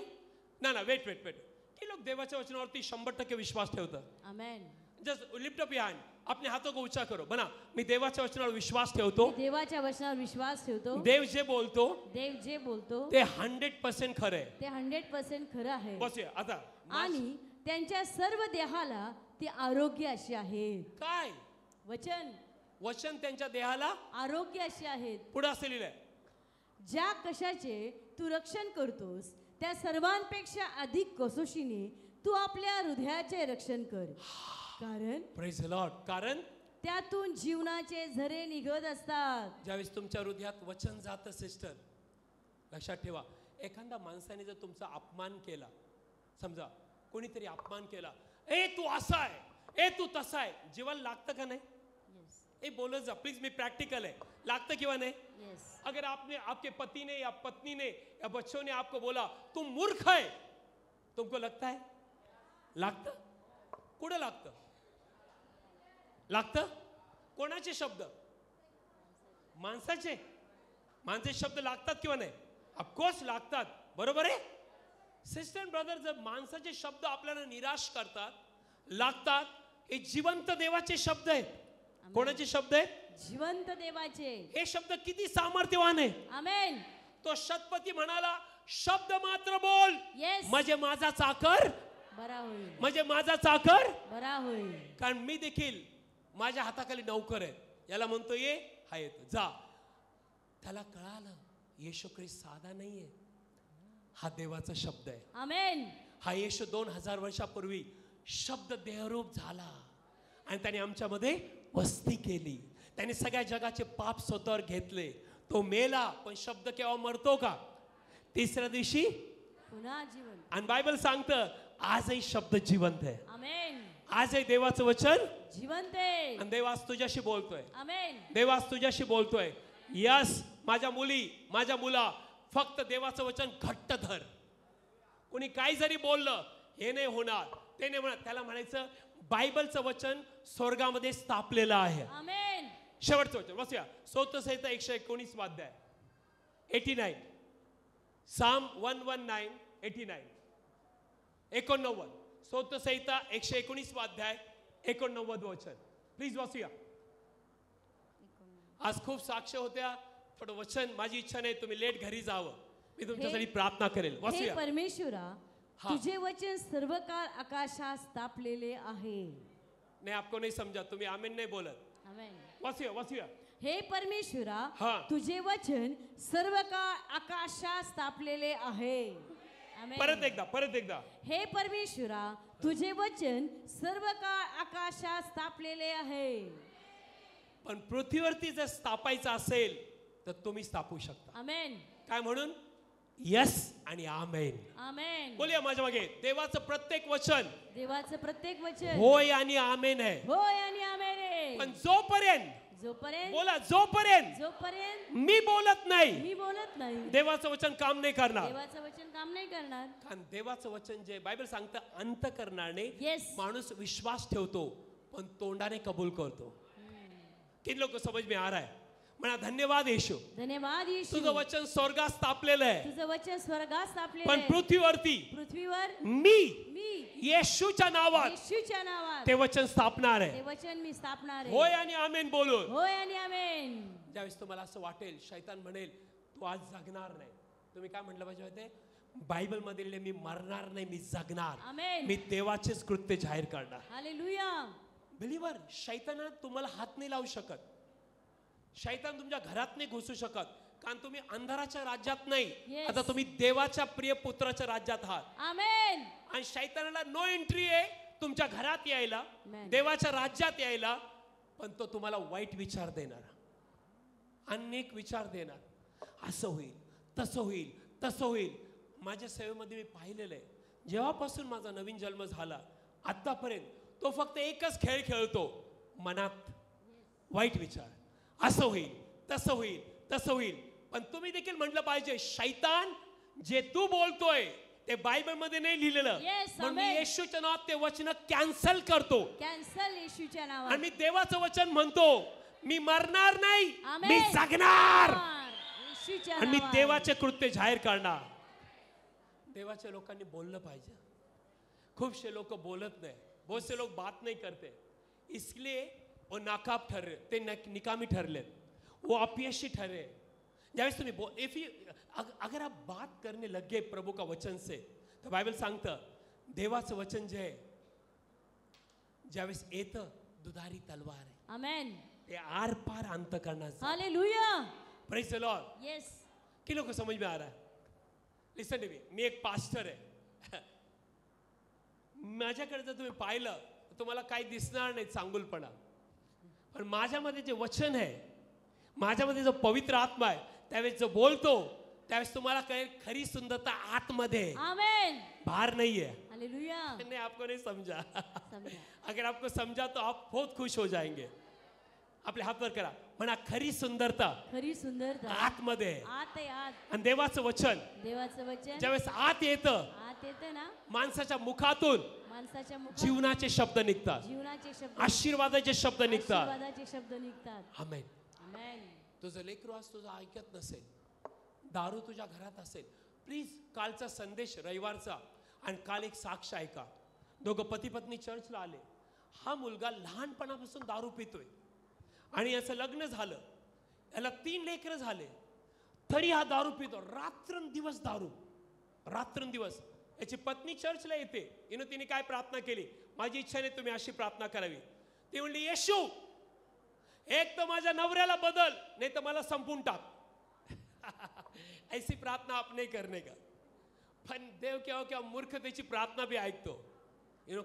ना ना, वेट वेट वेट. की लोग देवाच्या वचनावरती 100% विश्वास ठेवतात. Amen. Just lift up your hand. अपने हाथों को ऊंचा करो. बना, मी देवाच्या वचनावर विश्वास ठेवतो. मी देवाच्या वचनावर विश्वास ठेवतो. देव जे बोलतो देव जे बोलतो ते 100% खरं आहे. ते 100% खरं आहे. बसूया आता. आणि त्यांच्या सर्व देहाला ती आरोग्य अशी आहे. काय वचन वचन त्यांच्या देहाला आरोग्य अशी आहेत. पुढे असं लिहिलंय, ज्या कशाचे तू रक्षण करतोस त्या सर्वांपेक्षा अधिक कसोशीने तू आपल्या हृदयाचे रक्षण कर. कारण प्रेज द लॉर्ड. कारण त्यातून जीवनाचे झरे निघत असतात. ज्यावेळेस तुमच्या हृदयात वचन जातं सिस्टर, लक्षात ठेवा, एखाद्या माणसाने जर तुमचा अपमान केला, समजा कोणीतरी अपमान केला, ए तू असा आहे, ए तू तसा आहे, जीवन लागतं का नाही? ए बोलत जा प्लीज, मी प्रैक्टिकल है. लागतं किंवा नाही? अगर आपने, आपके पति ने या पत्नी ने या बच्चों ने आपको बोला तुम मूर्ख है, तुमको लगता है? लागतं? कुठं लागतं? लागतं? कोणाचे शब्द? माणसाचे. माणसाचे शब्द लागतात किंवा नाही? ऑफकोर्स लागतात. बरोबर आहे सिस्टर ब्रदर. जर माणसाचे शब्द आपल्याला निराश करतात, लागतात, हे जिवंत देवाचे शब्द आहेत. कोणाचे शब्द आहेत? जिवंत देवाचे. हे शब्द किती सामर्थ्यवान आहे. आमेन. तो शतपती म्हणाला, शब्द मात्र बोल, येस, म्हणजे माझा चाकर बरा होईल. म्हणजे माझा चाकर बरा होईल. कारण मी देखील माझ्या हाताखाली नौकर आहे. याला म्हणतो ये, हा येतो, जा. त्याला कळालं येशू ख्रिस्त साधा नाहीये, हा देवाचा शब्द आहे. आमेन. हा येशू 2000 वर्षापूर्वी शब्द देहरूप झाला आणि त्याने आमच्यामध्ये वस्ती केली. त्याने सगळ्या जगाचे पाप स्वतःवर घेतले. तो मेला, पण शब्द केव्हा मरतो का? तिसऱ्या दिवशी पुन्हा जीवन. आणि बायबल सांगतं आजही शब्द जिवंत आहे. आमेन. आजही देवाचं वचन जिवंत आहे. आणि देव आज तुझ्याशी बोलतोय. आमेन. देव आज तुझ्याशी बोलतोय. यस माझ्या मुली, माझ्या मुला, फक्त देवाचं वचन घट्ट धर. कोणी काही जरी बोललं, हे नाही होणार, ते नाही होणार, त्याला म्हणायचं बायबलचं वचन स्वर्गामध्ये स्थापलेलं आहे. आमेन. शेवटचं वचन वाचूया. स्तोत्रसंहिता 119 अध्याय 89. साम 119 89 89. स्तोत्रसंहिता 119 अध्याय 89 वचन. प्लीज वाचूया. आज खूप साक्ष होत्या. थोडं वचन, माझी इच्छा नाही तुम्ही लेट घरी जावं, मी तुमच्यासाठी प्रार्थना करेल. हे वाचूया. परमेश्वरा, हा. तुझे वचन सर्व काळ आकाशात स्थापलेले आहे. नाही आपको नहीं समजा, तुम्ही आमेन नाही बोलत. आमेन. वाचूया वाचूया. हे परमेश्वरा, हा. तुझे वचन सर्व काळ आकाशात स्थापलेले आहे. आमेन. परत एकदा. हे परमेश्वरा, तुझे वचन सर्व काळ आकाशात स्थापलेले आहे. पण पृथ्वीवरती जर स्थापायचं असेल तर तुम्ही स्थापू शकता. आमेन. काय म्हणून? यस आणि आमेन. आमेन. बोलूया माझ्या मागे. देवाचं प्रत्येक वचन देवाचं प्रत्येक वचन होय आणि आमेन आहे. होय आणि आमेन आहे. पण जोपर्यंत, जोपर्यंत बोला, जोपर्यंत मी बोलत नाही, मी बोलत नाही, देवाचं वचन काम नाही करणार. देवाचं वचन काम नाही करणार. कारण देवाचं वचन जे बायबल सांगतं, अंतःकरणाने येस. माणूस विश्वास ठेवतो पण तोंडाने कबूल करतो. किती लोक समज में आ रहा है? म्हणा धन्यवाद येशू, धन्यवाद येशू, तुझं वचन स्वर्गात स्थापलेलं आहे. तुझं वचन स्वर्गात स्थापलेलं पण आहे. पृथ्वीवर मी येशूच्या नावात येशूच्या नावात ते वचन स्थापणार ते आहे. वचन मी स्थापणार आहे. होय आणि आमेन बोलून. होय आणि आमेन. ज्यावेळेस तुम्हाला असं वाटेल, शैतान म्हणेल तू आज जगणार नाही, तुम्ही काय म्हटलं पाहिजे होते? बायबल मध्ये लिहिले, मी मरणार नाही, मी जगणार, आमेन. मी देवाचेच कृत्य जाहीर करणार. हालेलुया. बिलीवर, शैताना तुम्हाला हात नाही लावू शकत. शैतान तुमच्या घरात नाही घुसू शकत, कारण तुम्ही अंधाराच्या राज्यात नाही. Yes. आता तुम्ही देवाच्या प्रिय पुत्राच्या राज्यात आहात. आमेन. आणि शैतानाला नो एंट्री आहे तुमच्या घरात यायला, Amen. देवाच्या राज्यात यायला. पण तो तुम्हाला वाईट विचार देणार, अनेक विचार देणार. असं होईल, तसं होईल, तसं होईल. माझ्या सेवेमध्ये मी पाहिलेलं आहे, जेव्हापासून माझा नवीन जन्म झाला आतापर्यंत तो फक्त एकच खेळ खेळतो, मनात वाईट विचार. असं होईल, तसं होईल, तसं होईल. पण तुम्ही देखील म्हटलं पाहिजे, शैतान जे तू बोलतोय ते बायबल मध्ये नाही लिहिलेलं. Yes, म्हणून मी amen. येशूच्या नावात ते वचन कॅन्सल करतो. कॅन्सल येशूच्या आणि नावात. मी देवाचं वचन म्हणतो, मी मरणार नाही, आमेन. मी जगणार, येशूच्या आणि मी नावात. देवाचे कृत्य जाहीर करणार. देवाच्या लोकांनी बोललं पाहिजे. खूपसे लोक बोलत नाही, बहुत से लोग बात नहीं करते, इसलिए वो नाकाब ठहरे, ते निकामी ठरले, वो अपयशी ठहरे. ज्यावेळेस तुम्ही इफ यू अगर आप बात करने लग गए प्रभु का वचन से, तर बायबल सांगतं देवाचं वचन जे आहे ज्यावेळेस येतं दुधारी तलवार आहे, आमेन. ते आर पार अंत करण्याचं. Hallelujah. Praise the Lord. Yes. कि लोग समझ में आ रहा है? लिसन टू मी एक पास्टर आहे. माझ्याकडे जर तुम्ही पाहिलं तर तुम्हाला काही दिसणार नाही चांगुलपणा, पण माझ्यामध्ये जे वचन आहे, माझ्यामध्ये जो पवित्र आत्मा आहे, त्यावेळेस जो बोलतो त्यावेळेस तुम्हाला कळेल खरी सुंदरता आतमध्ये आहे, आमेन. बाहर नहीं है. हालेलुया. नहीं, आपको नहीं समझा. समजा. अगर आपको समझा तो आप बहुत खुश हो जाएंगे. आपले हात वर करा, म्हणा खरी सुंदरता खरी सुंदरता आतमध्ये आहे. आत आहे आत. आणि देवाचं वचन देवाचं वचन ज्यावेळेस आत येतं, आत येतं ना, माणसाच्या मुखातून माणसाच्या मुखात जीवनाचे शब्द निघतात, जीवनाचे शब्द, आशीर्वादाचे शब्द निघतात. आशीर्वादाचे शब्द निघतात. आमेन. आमेन. तुझं लेकरू आज तुझं ऐकत नसेल, दारू तुझ्या घरात असेल, प्लीज कालचा संदेश रविवारचा आणि काल एक साक्ष ऐका. दोघं पती पत्नी चर्चला आले. हा मुलगा लहानपणापासून दारू पितोय आणि याचं लग्न झालं, याला 3 लेकरं झाले, तरी हा दारू पितो, रात्रंदिवस दारू, रात्रंदिवस. याची पत्नी चर्चला येते, तिने काय प्रार्थना केली, माझी इच्छा नाही तुम्ही अशी प्रार्थना करावी. ती म्हणली, येशू एक तर माझ्या नवऱ्याला बदल, नाही तर मला संपून टाक. ऐसी प्रार्थना आप नहीं करने का. पण देव केव्हा मूर्खतेची प्रार्थना बी ऐकतो.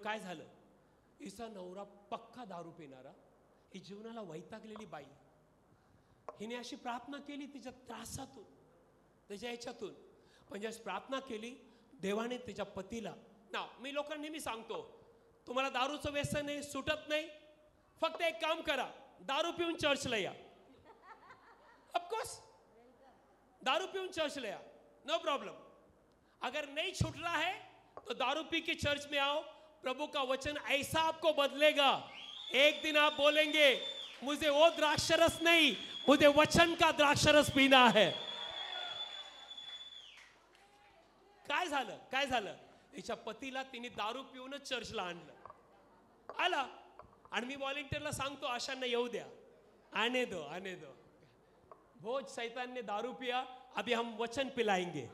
काय झालं, हिचा नवरा पक्का दारू पिणारा, ही जीवनाला वैतागलेली बाई, हिने अशी प्रार्थना केली तिच्या त्रासातून, त्याच्या याच्यातून. पण ज्यावेळेस प्रार्थना केली देवाने तिच्या पतीला ना, मी लोकांना नेहमी सांगतो, तुम्हाला दारूचं व्यसन आहे, सुटत नाही, फक्त एक काम करा, दारू पिऊन चर्चला या. ऑफकोर्स दारू पिऊन चर्चला या, नो प्रॉब्लम. अगर नहीं छूट रहा है तो दारू पी के चर्च में आओ, प्रभु का वचन ऐसा आपको बदलेगा, एक दिन आप बोलेंगे मुझे वो द्राक्षरस नहीं, मुझे वचन का द्राक्षरस पीना है. काय झालं, हिच्या पतीला तिने दारू पिऊनच चर्चला आणलं. आला आणि मी व्हॉलेंटियरला सांगतो, अशांना येऊ द्या, आने दो. बहुत शैतान ने दारू पिया, अभी हम वचन पिलाएंगे.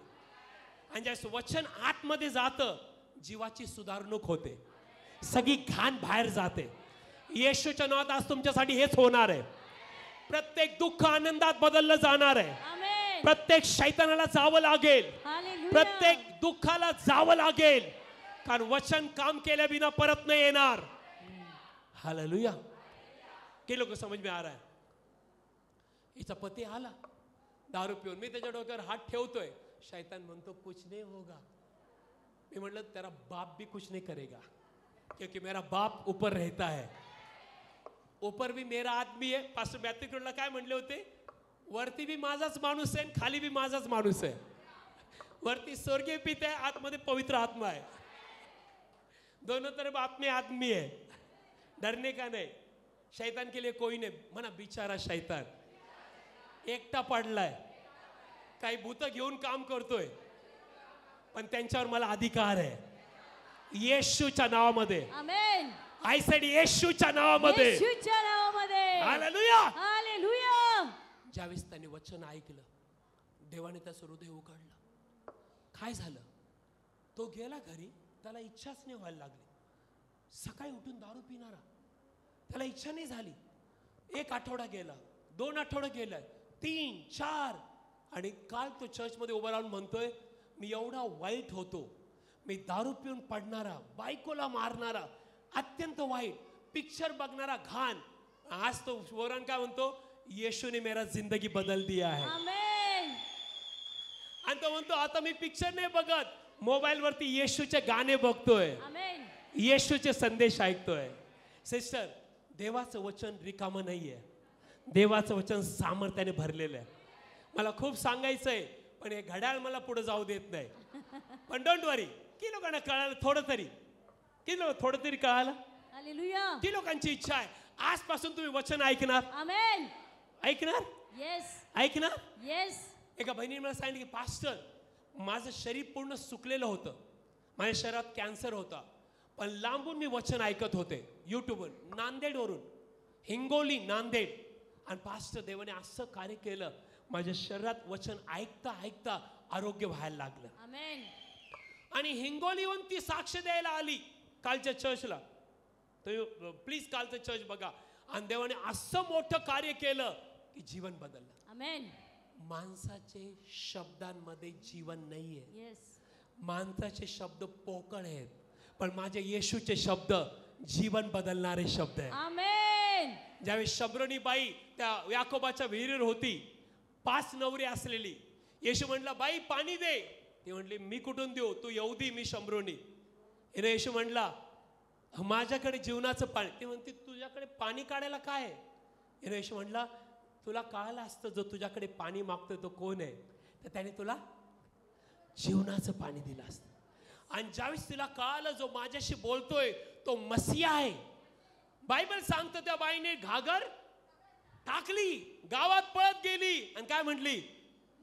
आणि ज्यावेळेस वचन आतमध्ये जातं, जीवाची सुधारणूक होते, सगळी घाण बाहेर जाते. येशूच्या नावात आज तुमच्यासाठी हेच होणार आहे. प्रत्येक दुःख आनंदात बदललं जाणार आहे. आमेन. प्रत्येक शैतानाला जावं लागेल, हालेलुया. प्रत्येक दुःखाला जावं लागेल, कारण वचन काम केल्या बिना परत नाही येणार. हालेलुया. के लोक समझ में आ रहा है? हिचा पती आला दारू पिऊन, मी त्याच्या डोक्यावर हात ठेवतोय, शैतान म्हणतो कुछ नहीं होगा. मी म्हटलं तेरा बाप भी कुछ नहीं करेगा, क्योंकि मेरा बाप ऊपर रहता है, ऊपर भी मेरा आदमी है. पास्टर मॅथ्यूला काय म्हणले होते, वरती भी माझाच माणूस आहे, खाली भी माझाच माणूस आहे. वरती स्वर्गीय पिता है, आतमध्ये पवित्र आत्मा है, दोनों तरफ आत्मे आदमी है. डरने का नहीं, शैतान के लिए कोई नहीं. म्हणा बिचारा शैतान एकटा पडलाय, काही भूत घेऊन काम करतोय, पण त्यांच्यावर मला अधिकार आहे येशूच्या नावामध्ये. आमेन. आय सेड येशूच्या नावामध्ये. येशूच्या नावामध्ये. हालेलुया. हालेलुया. ज्यावेळेस त्याने वचन ऐकलं, देवाने त्याचं हृदय उघडलं. काय झालं, तो गेला घरी, त्याला इच्छाच नाही व्हायला लागली. सकाळी उठून दारू पिणारा, त्याला इच्छा नाही झाली. 1 आठवडा गेला, 2 आठवडे गेलाय, 3, 4, आणि काल तो चर्चमध्ये उभा राहून म्हणतोय, मी एवढा वाईट होतो, मी दारू पिऊन पडणारा, बायकोला मारणारा, अत्यंत वाईट, पिक्चर बघणारा, घाण. आज तो वरण काय म्हणतो, येशूने मेरा जिंदगी बदल दिया है. आमेन. आणि तो म्हणतो, आता मी पिक्चर नाही बघत, मोबाईल वरती येशूचे गाणे बघतोय, आमेन. येशूचे संदेश ऐकतोय. सिस्टर, देवाचं वचन रिकामं नाहीये, देवाचं वचन सामर्थ्याने भरलेलं आहे. मला खूप सांगायचंय, पण हे घड्याळ मला पुढे जाऊ देत नाही. पण डोंट वरी, की लोकांना कळालं थोडं तरी, थोडं तरी कळालं. हालेलुया. ती लोकांची इच्छा आहे, आजपासून तुम्ही वचन ऐकणार. आमेन. ऐकणार, येस. ऐकणार. येस. एका बहिणीने मला सांगितलं की पास्टर, माझं शरीर पूर्ण सुकलेलं होतं, माझ्या शरीरात कॅन्सर होता, पण लांबून मी वचन ऐकत होते यूट्यूबवर, नांदेडवरून, हिंगोली, नांदेड. आणि पास्टर, देवाने असं कार्य केलं, माझ्या शरीरात वचन ऐकता ऐकता आरोग्य व्हायला लागलं. आमेन. आणि हिंगोलीहून ती साक्ष द्यायला आली कालच्या चर्चला. तर प्लीज कालचं चर्च बघा. आणि देवाने असं मोठं कार्य केलं की जीवन बदललं. आमेन. माणसाचे शब्दांमध्ये जीवन नाहीये, येस. माणसाचे शब्द पोकळ आहेत, पण माझे येशूचे शब्द जीवन बदलणारे शब्द आहेत. आमेन. ज्यावेळी शब्रोनी बाई त्या याकोबाच्या विहिरीवर होती, 5 नवरी असलेली, येशू म्हटला, बाई पाणी दे. ती म्हटली, मी कुठून देऊ, तू यहुदी, मी शंभरोनी. हिने येशू म्हटला, माझ्याकडे जीवनाचं पाणी. ती म्हणते, तुझ्याकडे पाणी काढायला काय आहे. हिने येशू म्हटला, तुला कळालं असतं जो तुझ्याकडे पाणी मागतोय तो कोण आहे, तर त्याने तुला जीवनाचं पाणी दिलं असतं. आणि ज्यावेळेस तिला कळालं जो माझ्याशी बोलतोय तो मसीहा आहे, बायबल सांगतं त्या बाईने घागर टाकली, गावात पळत गेली आणि काय म्हटली,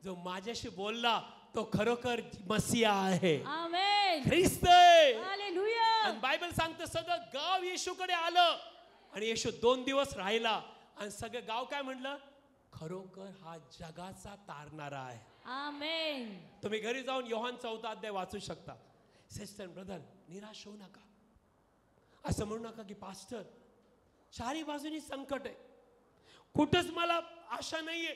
जो माझ्याशी बोलला तो खरोखर मसीहा आहे, आमेन. ख्रिस्त आहे. हालेलुया. आणि बायबल सांगतं सगळं गाव येशूकडे आलं आणि येशू 2 दिवस राहिला आणि सगळं गाव काय म्हणलं, खरोखर हा जगाचा तारणारा आहे. आमेन. तुम्ही घरी जाऊन योहान 4 अध्याय वाचू शकता. सिस्टर ब्रदर, निराश होऊ नका. असं म्हणू नका की पास्टर चारी बाजूनी संकट आहे, कुठंच मला आशा नाहीये,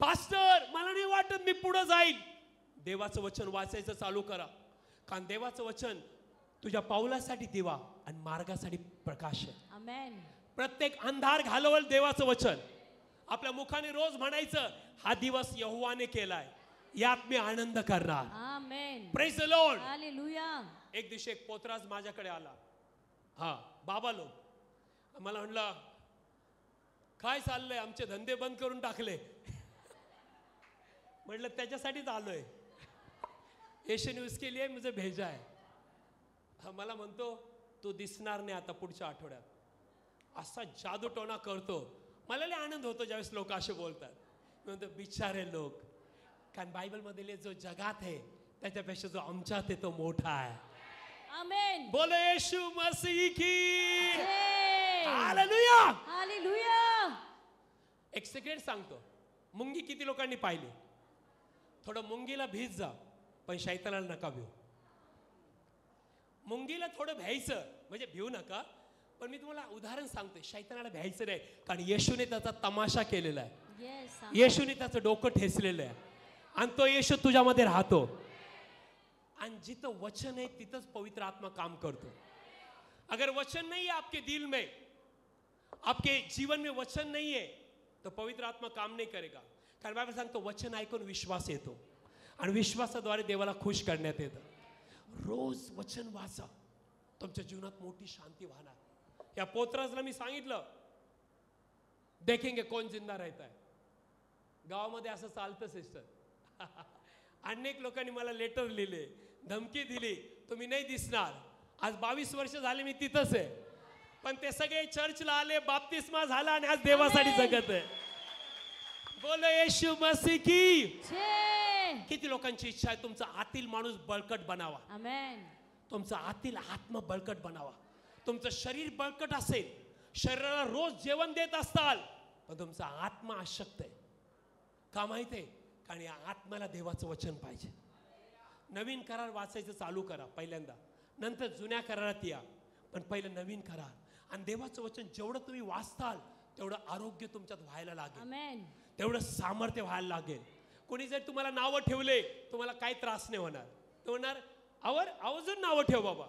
पास्टर मला नाही वाटत मी पुढे जाईल. देवाचं वचन वाचायचं चालू करा, कारण देवाचं वचन तुझ्या पावलासाठी दिवा आणि मार्गासाठी प्रकाश आहे. आमेन. प्रत्येक अंधार घालवल देवाचं वचन. आपल्या मुखाने रोज म्हणायचं, हा दिवस यहोवाने केलाय, यात मी आनंद करणार. Amen. Praise the Lord. Hallelujah. एक दिवशी एक पोतराज माझ्याकडे आला. हा बाबा लोक, मला म्हणला, काय चाललंय, आमचे धंदे बंद करून टाकले. म्हटलं त्याच्यासाठीच आलोय, येशू ने उसके लिए मुझे भेजा है. हा मला म्हणतो, तू दिसणार नाही आता पुढच्या आठवड्यात. असा जादूटोणा करतो. मला लय आनंद होतो ज्यावेळेस लोक असे बोलतात. म्हणतो बिचारे लोक, कारण बायबल मध्ये जो जगात आहे त्याच्यापेक्षा जो आमच्यात आहे तो मोठा आहे. आमेन. बोलो येशू मसीह की जय. हालेलुया. हालेलुया. एक सिक्रेट सांगतो, मुंगी किती लोकांनी पाहिली. थोडं मुंगीला भीज जा, पण शैतानाला नका भिऊ. मुंगीला थोडं भ्यायचं, म्हणजे भिऊ नका, पण मी तुम्हाला उदाहरण सांगतो, शैतानाला भ्यायचं नाही, कारण येशूने त्याचा तमाशा केलेला आहे. येस. येशूने त्याचं डोकं ठेचलेलं आहे आणि तो येशू तुझ्यामध्ये राहतो. आणि जिथं वचन आहे तिथंच पवित्र आत्मा काम करतो. अगर वचन नहीं है आपके दिल में, आपके जीवन में वचन नहीं है, तो पवित्र आत्मा काम नहीं करेगा. कारण बायबल सांगतो वचन ऐकून विश्वास येतो आणि विश्वासाद्वारे देवाला खुश करण्यात येतं. रोज वचन वाचा, तुमच्या जीवनात मोठी शांती वाहणार. या पोतराजला मी सांगितलं, देखेंगे कौन जिंदा रहता है. गावामध्ये असं चालतं सिस्टर. अनेक लोकांनी मला लेटर लिहिले, धमकी दिली, तुम्ही नाही दिसणार. आज 22 वर्ष झाले मी तिथंच आहे, पण ते सगळे चर्चला आले, बाप्तिस्मा झाला आणि आज देवासाठी जगत आहे. बोलो येशू मसीह की जय. किती लोकांची इच्छा आहे तुमचा आतील माणूस बळकट बनावा, आमेन. तुमचा आतील आत्मा बळकट बनावा. तुमचं शरीर बळकट असेल, शरीराला रोज जेवण देत असताल, पण तुमचा आत्मा अशक्त आहे. का माहिती आहे? कारण या आत्म्याला देवाचं वचन पाहिजे. नवीन करार वाचायचं चालू करा पहिल्यांदा, नंतर जुन्या करारात या, पण पहिलं नवीन करार. आणि देवाचं वचन जेवढं तुम्ही वाचताल तेवढं आरोग्य तुमच्यात व्हायला लागेल, आमेन. तेवढं सामर्थ्य व्हायला लागेल. कोणी जर तुम्हाला नावं ठेवले तुम्हाला काही त्रास नाही होणार. तो म्हणणार अजून नावं ठेव बाबा,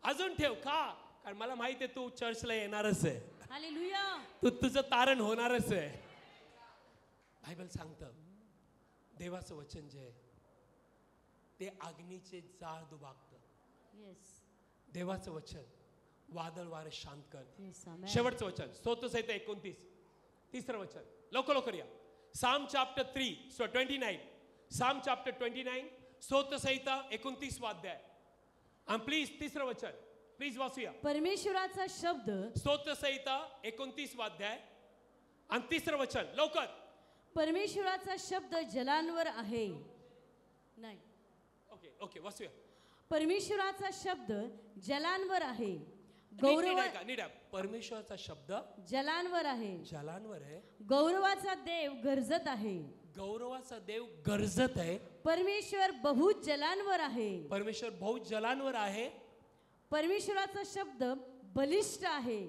अजून ठेव. का? कारण मला माहिती आहे तू चर्चला येणारच आहे, हालेलुया. तुझं तारण होणारच आहे. बायबल सांगतं देवाचं वचन जे आहे ते अग्नीचे जाळ दुभागतं. येस. देवाचं वचन वादळ वारे शांत करतं. येस. आमेन. शेवटचं वचन स्तोत्रसंहिता 29 तिसरं वचन. लवकर या. साम चॅप्टर 29. साम चॅप्टर 29 स्तोत्रसंहिता 29 अध्याय. आणि प्लीज तिसरं वचन प्लीज वाचूया. परमेश्वराचा शब्द स्तोत्रसंहिता 29 अध्याय आणि तिसरं वचन लवकर. परमेश्वराचा शब्द जलांवर आहे. नाही, ओके वाचूया. परमेश्वराचा शब्द जलांवर आहे. नीट आहे. परमेश्वराचा शब्द जलांवर आहे. जलांवर आहे. गौरवाचा देव गरजत आहे. गौरवाचा देव गरजत आहे. परमेश्वर बहुत जलांवर आहे. परमेश्वर बहुत जलांवर आहे. परमेश्वराचा शब्द बलिष्ठ आहे.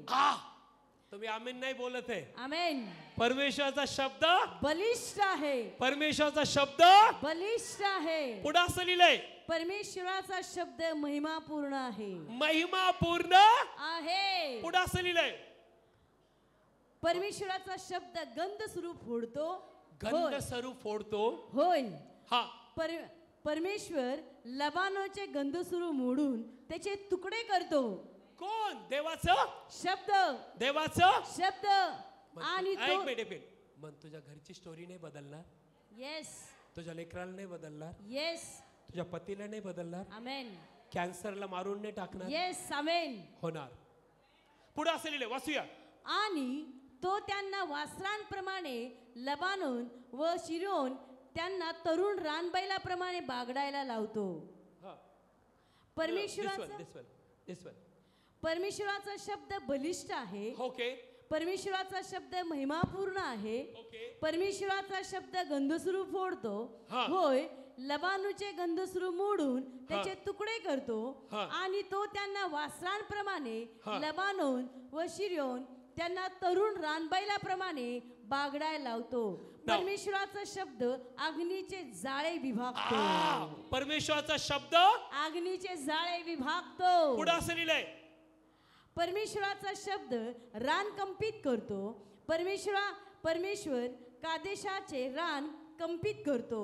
तुम्ही आमेन नाही बोलत आहे. आमेन. परमेश्वराचा शब्द बलिष्ठ आहे. परमेश्वराचा शब्द बलिष्ठ आहे. पुढे असं लिहिलंय परमेश्वराचा शब्द महिमापूर्ण आहे. महिमापूर्ण आहे. पुढे असं लिहिलंय परमेश्वराचा शब्द गंध स्वरूप फोडतो. गंध स्वरूप फोडतो. होय. हा. परमेश्वर लबानोचे गंध स्वरूप मोडून त्याचे तुकडे करतो. कोण? देवाचं शब्द. देवाचं शब्द. आणि एक मिनिट मग तुझ्या घरची स्टोरी नाही बदलणार. येस. तुझ्या लेकराला नाही बदलणार. येस. तुझ्या पतीला नाही बदलणार. आमेन. कॅन्सरला मारून नाही टाकणार. येस. आमेन. होणार. पुढे असं लिहिलंय वाचूया. आणि तो त्यांना वासरांप्रमाणे लबानोन व शिरोन त्यांना तरुण रानबैलाप्रमाणे बागडायला लावतो. परमेश्वराचा शब्द बलिष्ठ आहे. ओके. परमेश्वराचा शब्द महिमापूर्ण आहे. परमेश्वराचा शब्द गंधस्वरू फोडतो. होय. लबानूचे गंधस्वरू मोडून त्याचे तुकडे करतो. आणि तो त्यांना वासरांप्रमाणे लबानोन व शिरोन त्यांना तरुण रानबैलाप्रमाणे बागडायला लावतो. परमेश्वराचा शब्द अग्नीचे जाळे विभागतो. परमेश्वराचा शब्द अग्नीचे जाळे विभागतो. पुढे असं लिहिलंय परमेश्वराचा शब्द रान कंपित करतो. परमेश्वर कादेशाचे रान कंपित करतो.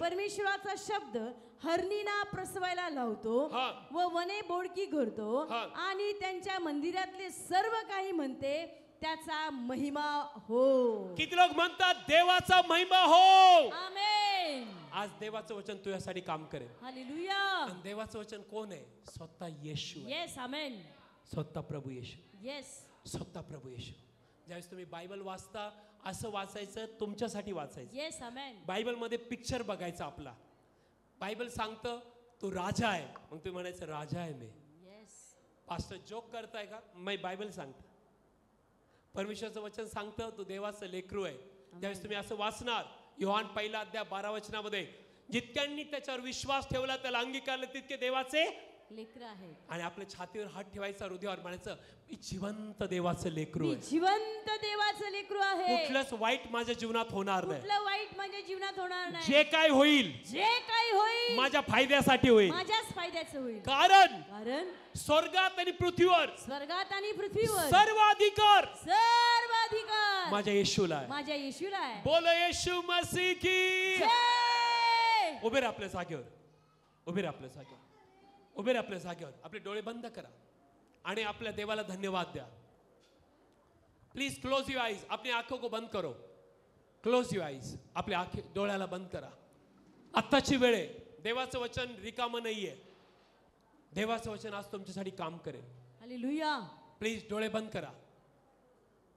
परमेश्वराचा शब्द हरणींना प्रसवायला लावतो व वने बोडकी करतो. आणि त्यांच्या मंदिरातले सर्व काही म्हणते त्याचा महिमा हो. किती लोक म्हणतात देवाचा महिमा हो. आमेन. आज देवाचं वचन तुझ्यासाठी काम करेल. हालेलुया. आणि देवाचं वचन कोण आहे? स्वतः येशू. येस. आमेन. स्वतः प्रभू येशू. येस. स्वतः प्रभू येशू. ज्यावेळेस तुम्ही बायबल वाचता असं वाचायचं तुमच्यासाठी वाचायचं. येस. आमेन. बायबल मध्ये पिक्चर बघायचा आपला. बायबल सांगतं तू राजा आहे, मग तुम्ही म्हणायचं राजा आहे मी. येस. पास्टर जोक करताय का? मी बायबल सांगतो. परमेश्वराचं वचन सांगतं तू देवाचं लेकरू आहे. ज्यावेळेस तुम्ही असं वाचणार योहान 1 अध्याय 12 वचनामध्ये जितक्यांनी त्याच्यावर विश्वास ठेवला त्याला अंगीकारलं तितके देवाचे लेकरं आहेत. आणि आपल्या छातीवर हात ठेवायचा, हृदयावर म्हणायचं मी जिवंत देवाचं लेकरू आहे. जिवंत देवाचं लेकरू आहे. कुठलंच वाईट माझ्या जीवनात होणार नाही. कुठलं वाईट माझ्या जीवनात होणार नाही. जे काय होईल माझ्या फायद्यासाठी होईल. माझ्याच फायद्याचं होईल. कारण स्वर्गात आणि पृथ्वीवर सर्व अधिकार माझ्या येशूला आहे. माझ्या येशूला आहे. बोलो येशू मसीह की. उभे राहा आपल्या जागेवर. उभे राहा आपल्या जागेवर. उभे राहा आपल्या जागेवर. आपले डोळे बंद करा आणि आपल्या देवाला धन्यवाद द्या. Please close your eyes. अपनी आंखों को बंद करो. Close your eyes. आपल्या डोळ्याला बंद करा. आत्ताची वेळ आहे. देवाचं वचन रिकामं नाहीये. देवाचं वचन आज तुमच्यासाठी काम करेल. हालेलुया. प्लीज डोळे बंद करा.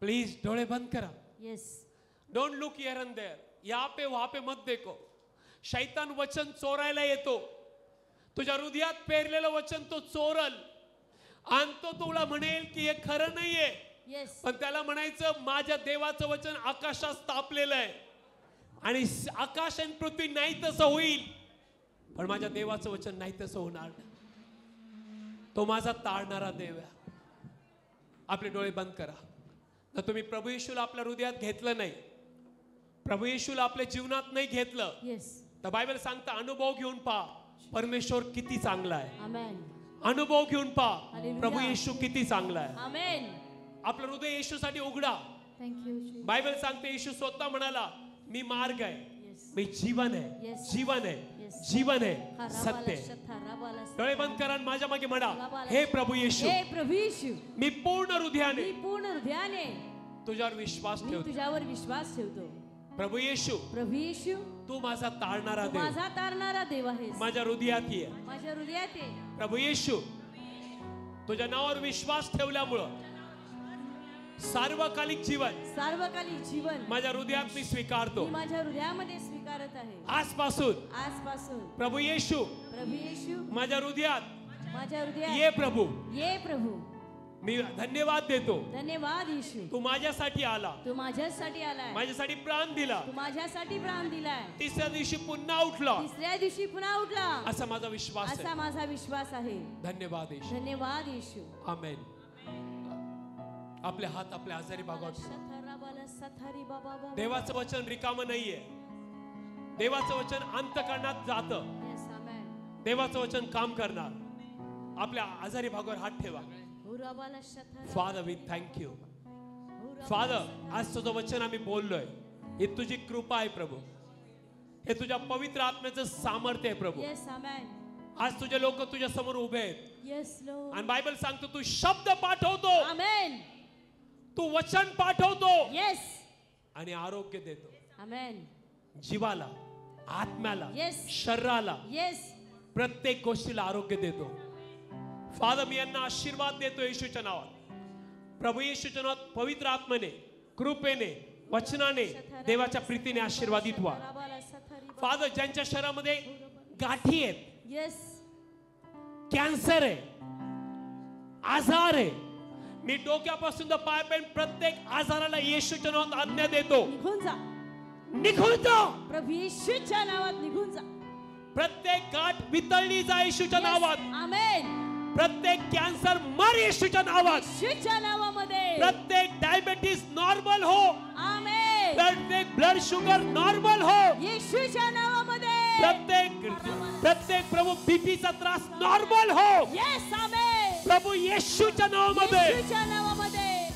प्लीज डोळे बंद करा. Yes. Don't look here and there. यहाँ पे वहां पे मत देखो. शैतान वचन चोरायला येतो. तुझ्या हृदयात पेरलेलं वचन तो चोरल आणि तो तुला म्हणेल की हे खरं नाहीये. यस. पण त्याला म्हणायचं माझ्या देवाचं वचन आकाशात स्थापलेलं आहे आणि आकाश आणि पृथ्वी नाही तसं होईल पण माझ्या देवाचं वचन नाही तसं होणार नाही. तो माझा ताळणारा देव आहे. आपले डोळे बंद करा. जर तुम्ही प्रभू येशूला आपल्या हृदयात घेतलं नाही, प्रभू येशूला आपल्या जीवनात नाही घेतलं, येस. तर बायबल सांगता अनुभव घेऊन पहा परमेश्वर किती चांगला आहे. आमेन. अनुभव घेऊन पहा हालेलुया. प्रभू येशू किती चांगला आहे. आमेन. आपलं हृदय येशूसाठी उघडा. थँक्यू. बायबल सांगते येशू स्वतः म्हणाला, मी मार्ग आहे, येस. मी जीवन आहे, Yes. जीवन आहे, Yes. जीवन आहे, हा सत्य राबाला आहे. शथा राबाला सथा. डोळे बंद करा आणि माझ्या मागे म्हणा, हे प्रभू येशू, हे प्रभू येशू, मी पूर्ण हृदयाने मी पूर्ण हृदयाने तुझ्यावर विश्वास मी ठेवतो. तुझ्यावर विश्वास ठेवतो. प्रभू येशू, प्रभू येशू, तू माझा तारणारा तू देव, माझा तारणारा देव आहेस. माझ्या हृदयात ये. माझ्या हृदयात ये. प्रभू येशू, तुझ्या नावावर विश्वास ठेवल्यामुळं सार्वकालिक जीवन सार्वकालिक जीवन माझ्या हृदयात मी स्वीकारतो. मी माझ्या हृदयामध्ये स्वीकारत आहे. आजपासून आजपासून प्रभू येशू, प्रभू येशू, माझ्या हृदयात माझ्या हृदयात ये. प्रभू, ये प्रभू. मी धन्यवाद देतो, धन्यवाद येशू, तू माझ्यासाठी आला, तू माझ्यासाठी आलाय, माझ्यासाठी प्राण दिला, तू माझ्यासाठी प्राण दिलाय, तिसऱ्या दिवशी पुन्हा उठला, तिसऱ्या दिवशी पुन्हा उठला, असा माझा विश्वास असा आहे. माझा विश्वास आहे. धन्यवाद येशू. धन्यवाद येशू. आमेन. आपले हात आपल्या आजारी भागावर ठेवा. शथराबाला सथारी बाबा बाबा. देवाचं वचन रिकामं नाहीये. देवाचं वचन अंतकरणात जातं. Yes, amen. देवाचं वचन काम करणार. आपल्या आजारी भागावर हात ठेवा. हुराबाला शथरा. Father we thank you. हुराबाला फादर, आज तुझं वचन आम्ही बोललोय, हे तुझी कृपा आहे प्रभू, हे तुझ्या पवित्र आत्म्याचं सामर्थ्य आहे प्रभू. Yes, amen. आज तुझे लोक तुझ्या समोर उभे आहेत Yes, Lord. आणि बायबल सांगतो तू शब्द पाठवतो, Amen. तू वचन पाठवतो Yes. आणि आरोग्य देतो. Amen. जीवाला, आत्म्याला, Yes. शरीराला, Yes. प्रत्येक गोष्टीला आरोग्य देतो. फादर, मी यांना आशीर्वाद देतो येशूच्या नावात. प्रभू येशूच्या नावात पवित्र आत्म्याने, कृपेने, वचनाने, देवाच्या प्रीतीने आशीर्वादित व्हा. हुराबाला सथारी बाबा. फादर, ज्यांच्या शरीरामध्ये गाठी आहेत, Yes. कॅन्सर आहे, आजार आहे, मी डोक्यापासून तर पायापर्यंत प्रत्येक आजाराला येशूच्या नावात आज्ञा देतो, निघून जा. निघून जा. प्रभू येशूच्या नावात निघून जा. प्रत्येक गाठ वितळली जा येशूच्या Yes. नावात. Amen. प्रत्येक कॅन्सर मर येशूच्या नावात. येशूच्या नावामध्ये. प्रत्येक डायबिटीस नॉर्मल हो. Amen. प्रत्येक ब्लड शुगर नॉर्मल हो. येशूच्या नावामध्ये. प्रत्येक प्रभू बीपीचा त्रास नॉर्मल हो. Yes, amen. प्रभू येशूच्या नावामध्ये. येशूच्या नावामध्ये.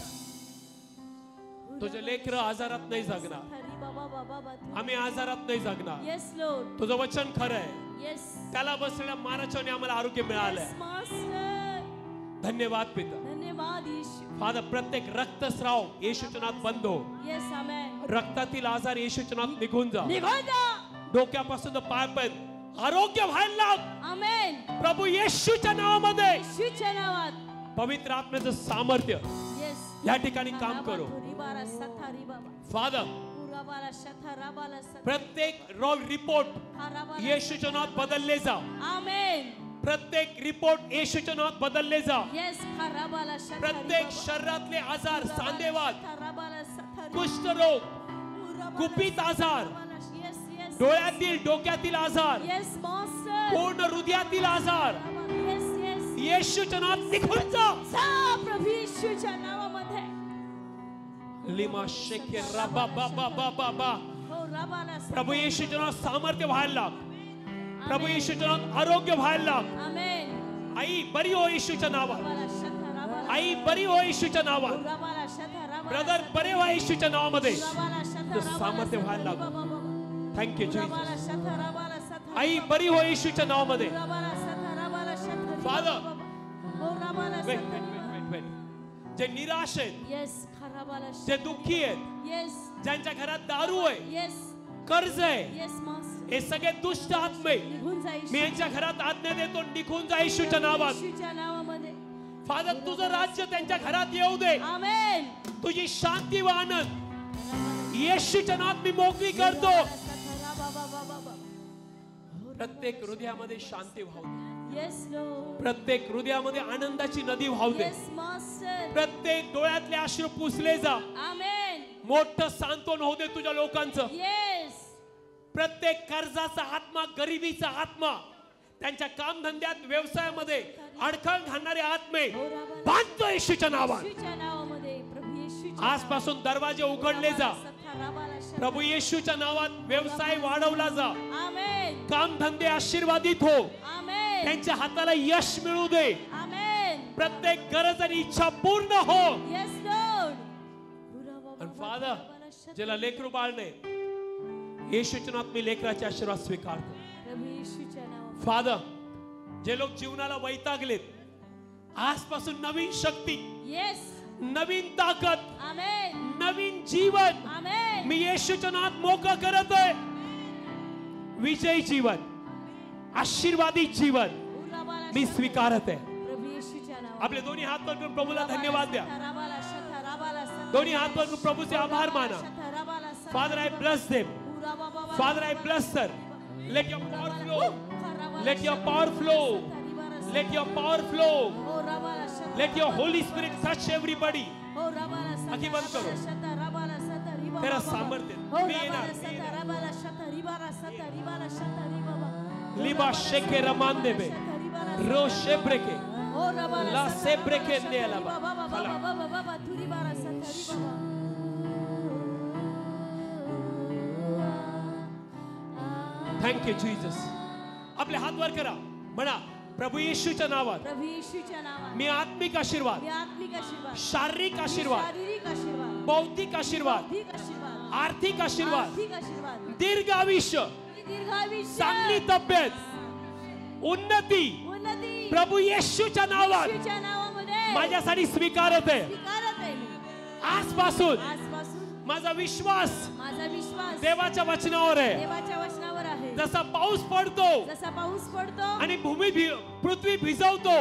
तुझे लेकरं आजारात नाही जगणार. हरी बाबा बाबा बाबा. आम्ही आजारात नाही जगणार. Yes, Lord. तुझं वचन खरं आहे. Yes. त्याला बसलेल्या माराच्याने आम्हाला आरोग्य मिळालंय. Yes, Master. धन्यवाद पिता. धन्यवाद येशू. फादर, प्रत्येक रक्तस्राव येशूच्या नावात बंद हो. Yes, amen. रक्तातील आजार येशूच्या नावात निघून जा. निघून जा. डोक्यापासून पायापर्यंत आरोग्य व्हायला लाग. Amen. प्रभू येशूच्या नावामध्ये येशूच्या नावात. पवित्र आत्म्याचं सामर्थ्य Yes. या ठिकाणी काम करो. हुरीबारा सथारी बाबा. फादर, हुराबाला शथराबाला सथारी. प्रत्येक रॉंग रिपोर्ट हराबाला. येशूच्या नावात बदलले जा. Amen. प्रत्येक रिपोर्ट येशूच्या नावात बदलले जा. Yes, हराबाला शथारी प्रत्येक बाबा. शरीरातले आजार, हुराबाला सांधेवात, शथराबाला सथारी. कुष्ठरोग, हुराबाला गुपित आजार, शथराबाला. Yes, yes. डोळ्यातील डोक्यातील आजार, Yes, Master. पूर्ण हृदयातील आजार Yes, yes. येशूच्या नावात निघून जा. जा प्रभू येशूच्या नावामध्ये. लिमा शेके रबा बाबा बाबा बा. हो राबाला सथारी. प्रभू येशूच्या नावात सामर्थ्य व्हायला लाग. प्रभू Amen. येशूच्या नावात आरोग्य व्हायला लाग. Amen. आई बरी हो येशूच्या नावात. राबाला शथराबाला. आई बरी हो येशूच्या नावात. राबाला शथराबाला. ब्रदर बरे व्हा येशूच्या नावामध्ये. राबाला शथराबाला. सामर्थ्य व्हायला सथारी लागलं. बाबा बाबा. Thank you Jesus. राबाला शथराबाला सथारी आई बाबा. बरी हो येशूच्या नावामध्ये. राबाला शथराबाला शथारी Father. बाबा बाबा. हो राबाला Wait, शथराबाला. wait, wait, wait. जे निराश आहेत, Yes, खराबाला जे शथराबाला. दुःखी आहेत, Yes, ज्यांच्या घरात दारू आहे, yes, कर्ज आहे, yes, Master. हे सगळे दुष्ट आत्मे निघून जा मी यांच्या घरात आज्ञा देतो, निघून जा येशूच्या नावात. येशूच्या नावामध्ये. फादर, तुझं राज्य त्यांच्या घरात येऊ दे. आमेन. तुझी शांती व आनंद येशूच्या नावात मी मोकळी करतो. प्रत्येक हृदयामध्ये शांती वाहू दे. Yes, Lord. प्रत्येक हृदयामध्ये आनंदाची नदी वाहू दे. Yes, Master. प्रत्येक डोळ्यातले अश्रू पुसले जा. Amen. मोठं सांत्वन होऊ दे तुझ्या लोकांचं. Yes. प्रत्येक कर्जाचा आत्मा, गरिबीचा आत्मा त्यांच्या कामधंद्यात व्यवसायामध्ये अडखळ घालणारे आत्मे बांधतो येशूच्या नावात. येशूच्या नावामध्ये प्रभू येशूच्या आजपासून दरवाजे उघडले जा. प्रभु येशूच्या नावात व्यवसाय वाढवला जा. आमेन. कामधंदे आशीर्वादित हो. आमेन. त्यांच्या हाताला यश मिळू दे. आमेन. प्रत्येक गरज आणि इच्छा पूर्ण हो. Yes Lord. आणि फादर, ज्याला लेकरू बाळने, येशूच्या नावात मी लेकराचे आशीर्वाद स्वीकारतो. प्रभू येशूच्या नावामध्ये फादर, जे लोक जीवनाला वैतागलेत, आजपासून नवीन शक्ती, येस. नवीन ताकद, आमेन. नवीन जीवन आमेन. मी येशूच्या नावात मोकळं करत आहे. विजयी जीवन, आशीर्वादित जीवन मी स्वीकारत आहे. प्रभू येशूच्या नावामध्ये आपले दोन्ही हात वर करून प्रभूला धन्यवाद द्या. राबाला शथा राबाला शथा. दोन्ही हात वर करून प्रभूचे आभार माना. शथा राबाला शथा. Father, I bless them. Father, I bless her. Let your power flow. Let your power flow. Let your power flow. Let your Holy Spirit touch everybody. आखी बंद करो. तेरा सामर्थ्य मी येणार. लिबा शेके रमान देबे. रो शेब्रेके. ला शेब्रेके नेला बा. Thank you Jesus. आपले हात वर करा. म्हणा, प्रभू येशूच्या नावात प्रभू येशूच्या नावात मी आत्मिक आशीर्वाद, मी आत्मिक आशीर्वाद, शारीरिक आशीर्वाद, शारीरिक आशीर्वाद, बौद्धिक आशीर्वाद, बौद्धिक आशीर्वाद, आर्थिक आशीर्वाद, आर्थिक आशीर्वाद, दीर्घ आयुष्य, दीर्घायुष्य, चांगली तब्येत, उन्नती उन्नती प्रभू येशूच्या नावात येशूच्या नावामध्ये माझ्यासाठी स्वीकारत आहे. स्वीकारत आहे मी. आजपासून आजपासून माझा विश्वास माझा विश्वास देवाच्या वचनावर आहे. देवाच्या वचनावर आहे. जसा पाऊस पडतो जसा पाऊस पडतो आणि पृथ्वी भिजवतो, पृथ्वी भिजवतो,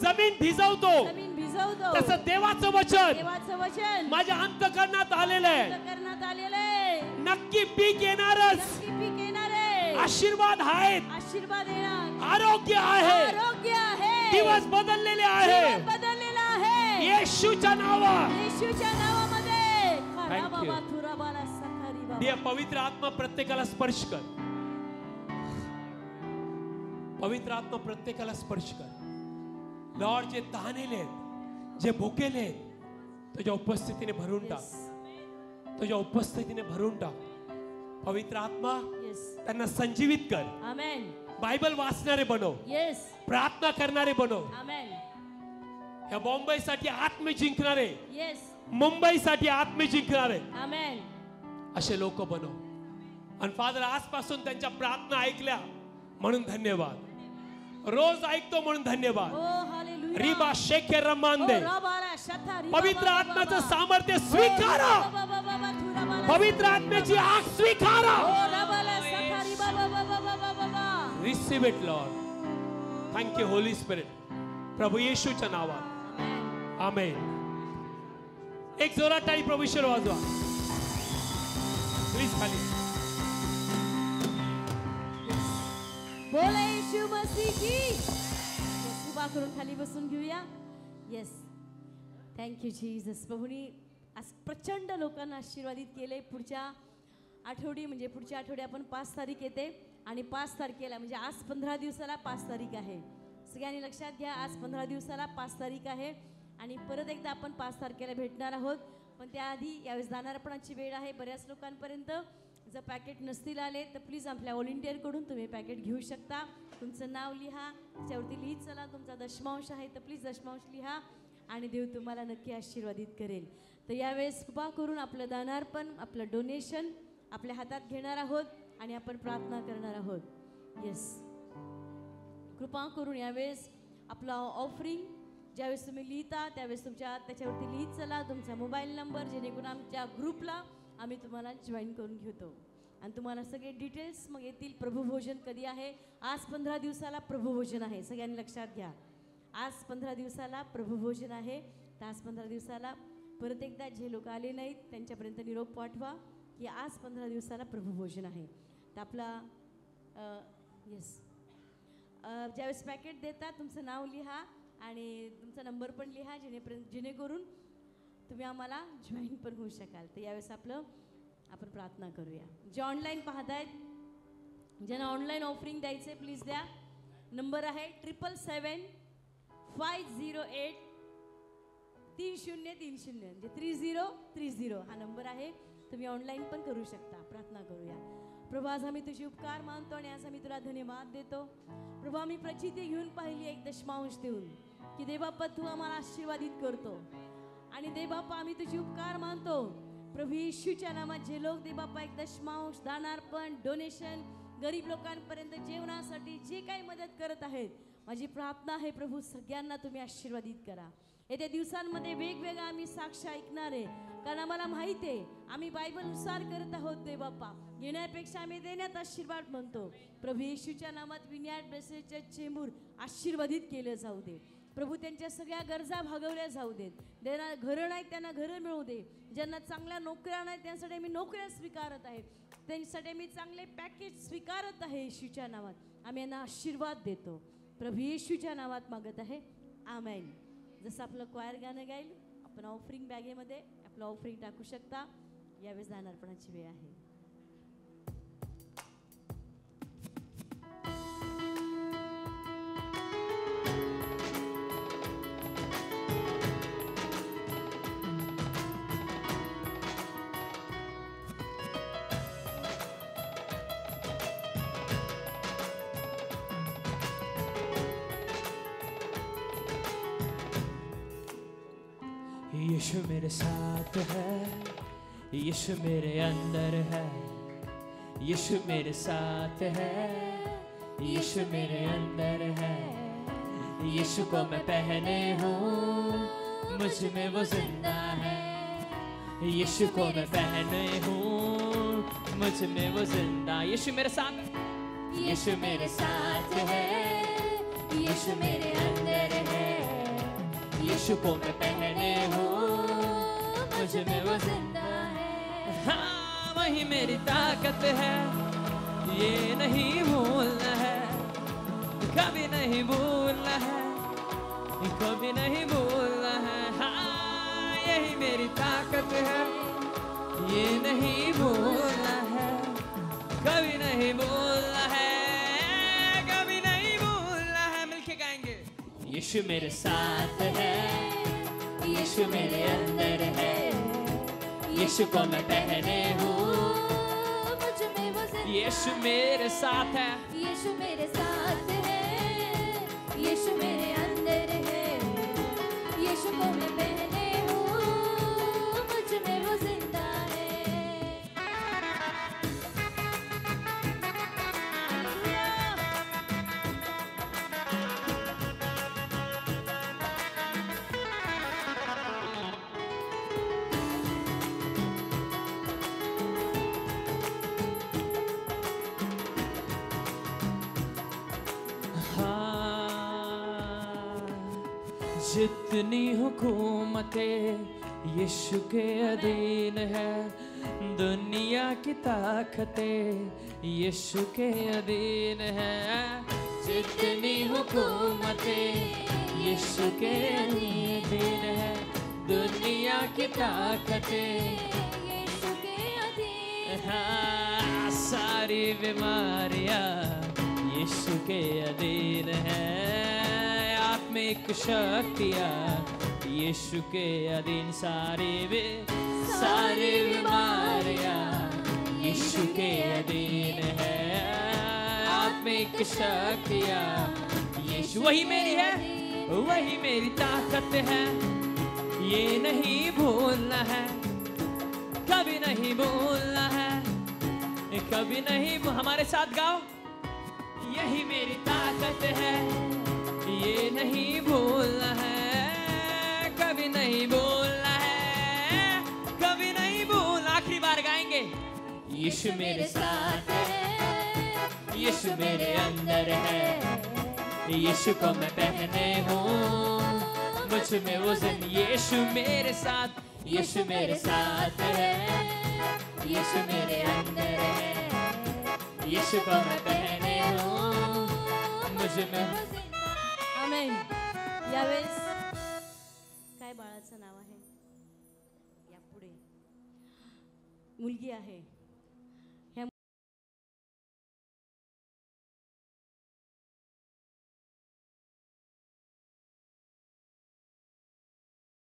जमीन भिजवतो, जमीन भिजवतो, तसं देवाचं वचन देवाचं वचन माझ्या अंतकरणात आलेलं आहे. करण्यात आलेलं आहे. नक्की पीक येणारच. नक्की पीक येणार आहे. आशीर्वाद आहेत, आशीर्वाद येणार, आरोग्य आहे, आरोग्य आहे, दिवस बदललेले आहे जीवन बदललेलं आहे येशूच्या नावात. येशूच्या नावामध्ये. खरा Thank you. बाबा, थुरा बाला, सखारी बाबा. देव पवित्र आत्मा प्रत्येकाला स्पर्श कर. पवित्र आत्मा प्रत्येकाला स्पर्श कर. लॉर्ड, जे तहानेले आहेत, जे भुकेले आहेत, तुझ्या उपस्थितीने भरून टाक. तुझ्या उपस्थितीने भरून टाक. पवित्र आत्मा Yes. त्यांना संजीवित कर. Amen. बायबल वाचणारे बनव, Yes. प्रार्थना करणारे बनव. Amen. या बॉम्बेसाठी आत्मे जिंकणारे, Yes. मुंबईसाठी आत्मे जिंकणारे Amen. असे लोक बनव. आणि फादर, आजपासून त्यांच्या प्रार्थना ऐकल्या म्हणून धन्यवाद. रोज ऐकतो म्हणून धन्यवाद. Oh, hallelujah. Riba शेखे रमांदे. Oh, राबाला, शथा, Riba, पवित्र बाबा, आत्म्याचं बाबा. सामर्थ्य Oh, स्वीकारा. बाबा, बाबा, बाबा, थुरा बाला, पवित्र सखारी आत्म्याची बाबा. आग स्वीकारा. Oh, राबाला, सखारी बाबा, बाबा, बाबा, बाबा. Receive it Lord. Thank you Holy Spirit. प्रभू येशूच्या नावात Amen. आमेन. एक जोरात टाळी प्रभू ईश्वर वाजवा प्लीज. खाली बोला येशू मसीह की. Yes, उभा करून खाली बसून घेऊया. Yes, thank you Jesus. प्रभूनी आज प्रचंड लोकांना आशीर्वादित केले. पुढच्या आठवडी म्हणजे पुढच्या आठवडी आपण 5 तारीख येते आणि 5 तारखेला म्हणजे आज 15 दिवसाला 5 तारीख आहे. सगळ्यांनी लक्षात घ्या, आज 15 दिवसाला 5 तारीख आहे आणि परत एकदा आपण 5 तारखेला भेटणार आहोत. पण त्याआधी यावेळेस दानार्पणाची वेळ आहे. बऱ्याच लोकांपर्यंत जर पॅकेट नसतील आले तर प्लीज आपल्या व्हॉलेंटिअरकडून तुम्ही पॅकेट घेऊ शकता. तुमचं नाव लिहा, त्याच्यावरती लिहित चला. तुमचा दशमांश आहे तर प्लीज दशमांश लिहा आणि देव तुम्हाला नक्की आशीर्वादित करेल. तर यावेळेस कृपा करून आपलं दानार्पण, आपलं डोनेशन आपल्या हातात घेणार आहोत आणि आपण प्रार्थना करणार आहोत. येस, कृपा करून यावेळेस आपलं ऑफरिंग ज्यावेळेस तुम्ही लिहिता त्यावेळेस तुमच्या त्याच्यावरती लिहित चला तुमचा मोबाईल नंबर, जेणेकरून आमच्या ग्रुपला आम्ही तुम्हाला जॉईन करून घेतो आणि तुम्हाला सगळे डिटेल्स मग येतील. प्रभुभोजन कधी आहे? आज 15 दिवसाला प्रभुभोजन आहे. सगळ्यांनी लक्षात घ्या, आज 15 दिवसाला प्रभुभोजन आहे. तर आज 15 दिवसाला परत एकदा जे लोक आले नाहीत त्यांच्यापर्यंत निरोप पाठवा की आज 15 दिवसाला प्रभुभोजन आहे. तर आपला येस, ज्यावेळेस पॅकेट देता तुमचं नाव लिहा आणि तुमचा नंबर पण लिहा, जेणेकरून तुम्ही आम्हाला जॉईन पण होऊ शकाल. तर यावेळेस आपण प्रार्थना करूया. जे ऑनलाईन पाहतायत ज्यांना ऑनलाईन ऑफरिंग द्यायचे प्लीज द्या. नंबर आहे 777-508-3030 म्हणजे 3030 हा नंबर आहे. तुम्ही ऑनलाईन पण करू शकता. प्रार्थना करूया. प्रभू आज आम्ही तुझे उपकार मानतो आणि आज आम्ही तुला धन्यवाद देतो. प्रभू आम्ही प्रचिती घेऊन पाहिली एक दशमांश देऊन की देवबाप्पा तू आम्हाला आशीर्वादित करतो आणि देवबाप्पा आम्ही तुझे उपकार मानतो. प्रभू येशूच्या नामात जे लोक देवबाप्पा एक दशमांश दानार्पण डोनेशन गरीब लोकांपर्यंत जेवणासाठी जे काही मदत करत आहेत माझी प्रार्थना आहे प्रभू सगळ्यांना तुम्ही आशीर्वादित करा. येत्या दिवसांमध्ये वेगवेगळ्या आम्ही साक्ष ऐकणार आहे कारण आम्हाला माहिती आहे आम्ही बायबलनुसार करत आहोत देवबाप्पा. घेण्यापेक्षा आम्ही देण्यात आशीर्वाद म्हणतो. प्रभू येशूच्या नामात विनयाड ब्लेसेसच्या चेंबूर आशीर्वादित केलं जाऊ दे. प्रभू त्यांच्या सगळ्या गरजा भागवल्या जाऊ देत. ज्यांना घरं नाहीत त्यांना घरं मिळू दे. ज्यांना चांगल्या नोकऱ्या नाहीत त्यांसाठी मी नोकऱ्या स्वीकारत आहे. त्यांच्यासाठी मी चांगले पॅकेज स्वीकारत आहे. येशूच्या नावात आम्ही यांना आशीर्वाद देतो. प्रभू येशूच्या नावात मागत आहे. आमेन. जसं आपलं क्वायर गाणं गाईल आपण ऑफरिंग बॅगेमध्ये आपलं ऑफरिंग टाकू शकता. यावेळेस दानार्पणाची वेळ आहे. यीशु मेरे साथ है, यीशु मेरे अंदर है, यीशु मेरे साथ है, यीशु मेरे अंदर है, यीशु को मैं पहने हूँ, मुझ में वो जिंदा है, यीशु को मैं पहने हूँ, मुझ में वो जिंदा. यीशु मेरे साथ, यीशु मेरे साथ है, यीशु मेरे अंदर है, यीशु को मैं पहने हूँ, मुझ में वो जिंदा है. हाँ वही मेरी ताकत है, ये नहीं भूलना है, कभी नहीं भूलना है, कभी नहीं भूलना है. हाँ यही मेरी ताकत है, ये नहीं भूलना है, कभी नहीं भूलना है, कभी नहीं भूलना है. मिलके गाएंगे. यीशु मेरे साथ है, यीशु मेरे अंदर है, यीशु को मैं पहने हूँ, मुझ में वो जिंदा. यीशु मेरे साथ है, यीशु मेरे साथ है, यीशु मेरे अंदर है, यीशु को मैं पहने हूँ, मुझ में वो जिंदा है. जितनी हुकूमतें यीशु के अधीन है, दुनिया की ताकतें यीशु के अधीन है. जितनी हुकूमतें यीशु के अधीन है, दुनिया की ताकतें यीशु के अधीन. हाँ सारी बीमारियां यीशु के अधीन है, आत्मिक शक्तियाँ यीशु के अधीन. सारी बीमारियाँ यीशु के अधीन है, आत्मिक शक्तियाँ यीशु. वही मेरी है, वही मेरी ताकत है, ये नहीं भूलना है, कभी नहीं भूलना है, कभी नहीं. हमारे साथ गाओ. यही मेरी ताकत है, ये नहीं भूलना है, कभी नहीं भूलना है, कभी नहीं भूलना. आखिरी बार गाएंगे. यीशु मेरे साथ है, यीशु मेरे अंदर है, यीशु को मैं पहने हूँ, मुझ में वो जिंदा. यीशु मेरे साथ, यीशु मेरे साथ है, यीशु मेरे अंदर है, यीशु को मैं पहने हूँ, मुझ में. आमेन. यावेळेस काय बाळाचं नाव आहे? या पुढे मुलगी आहे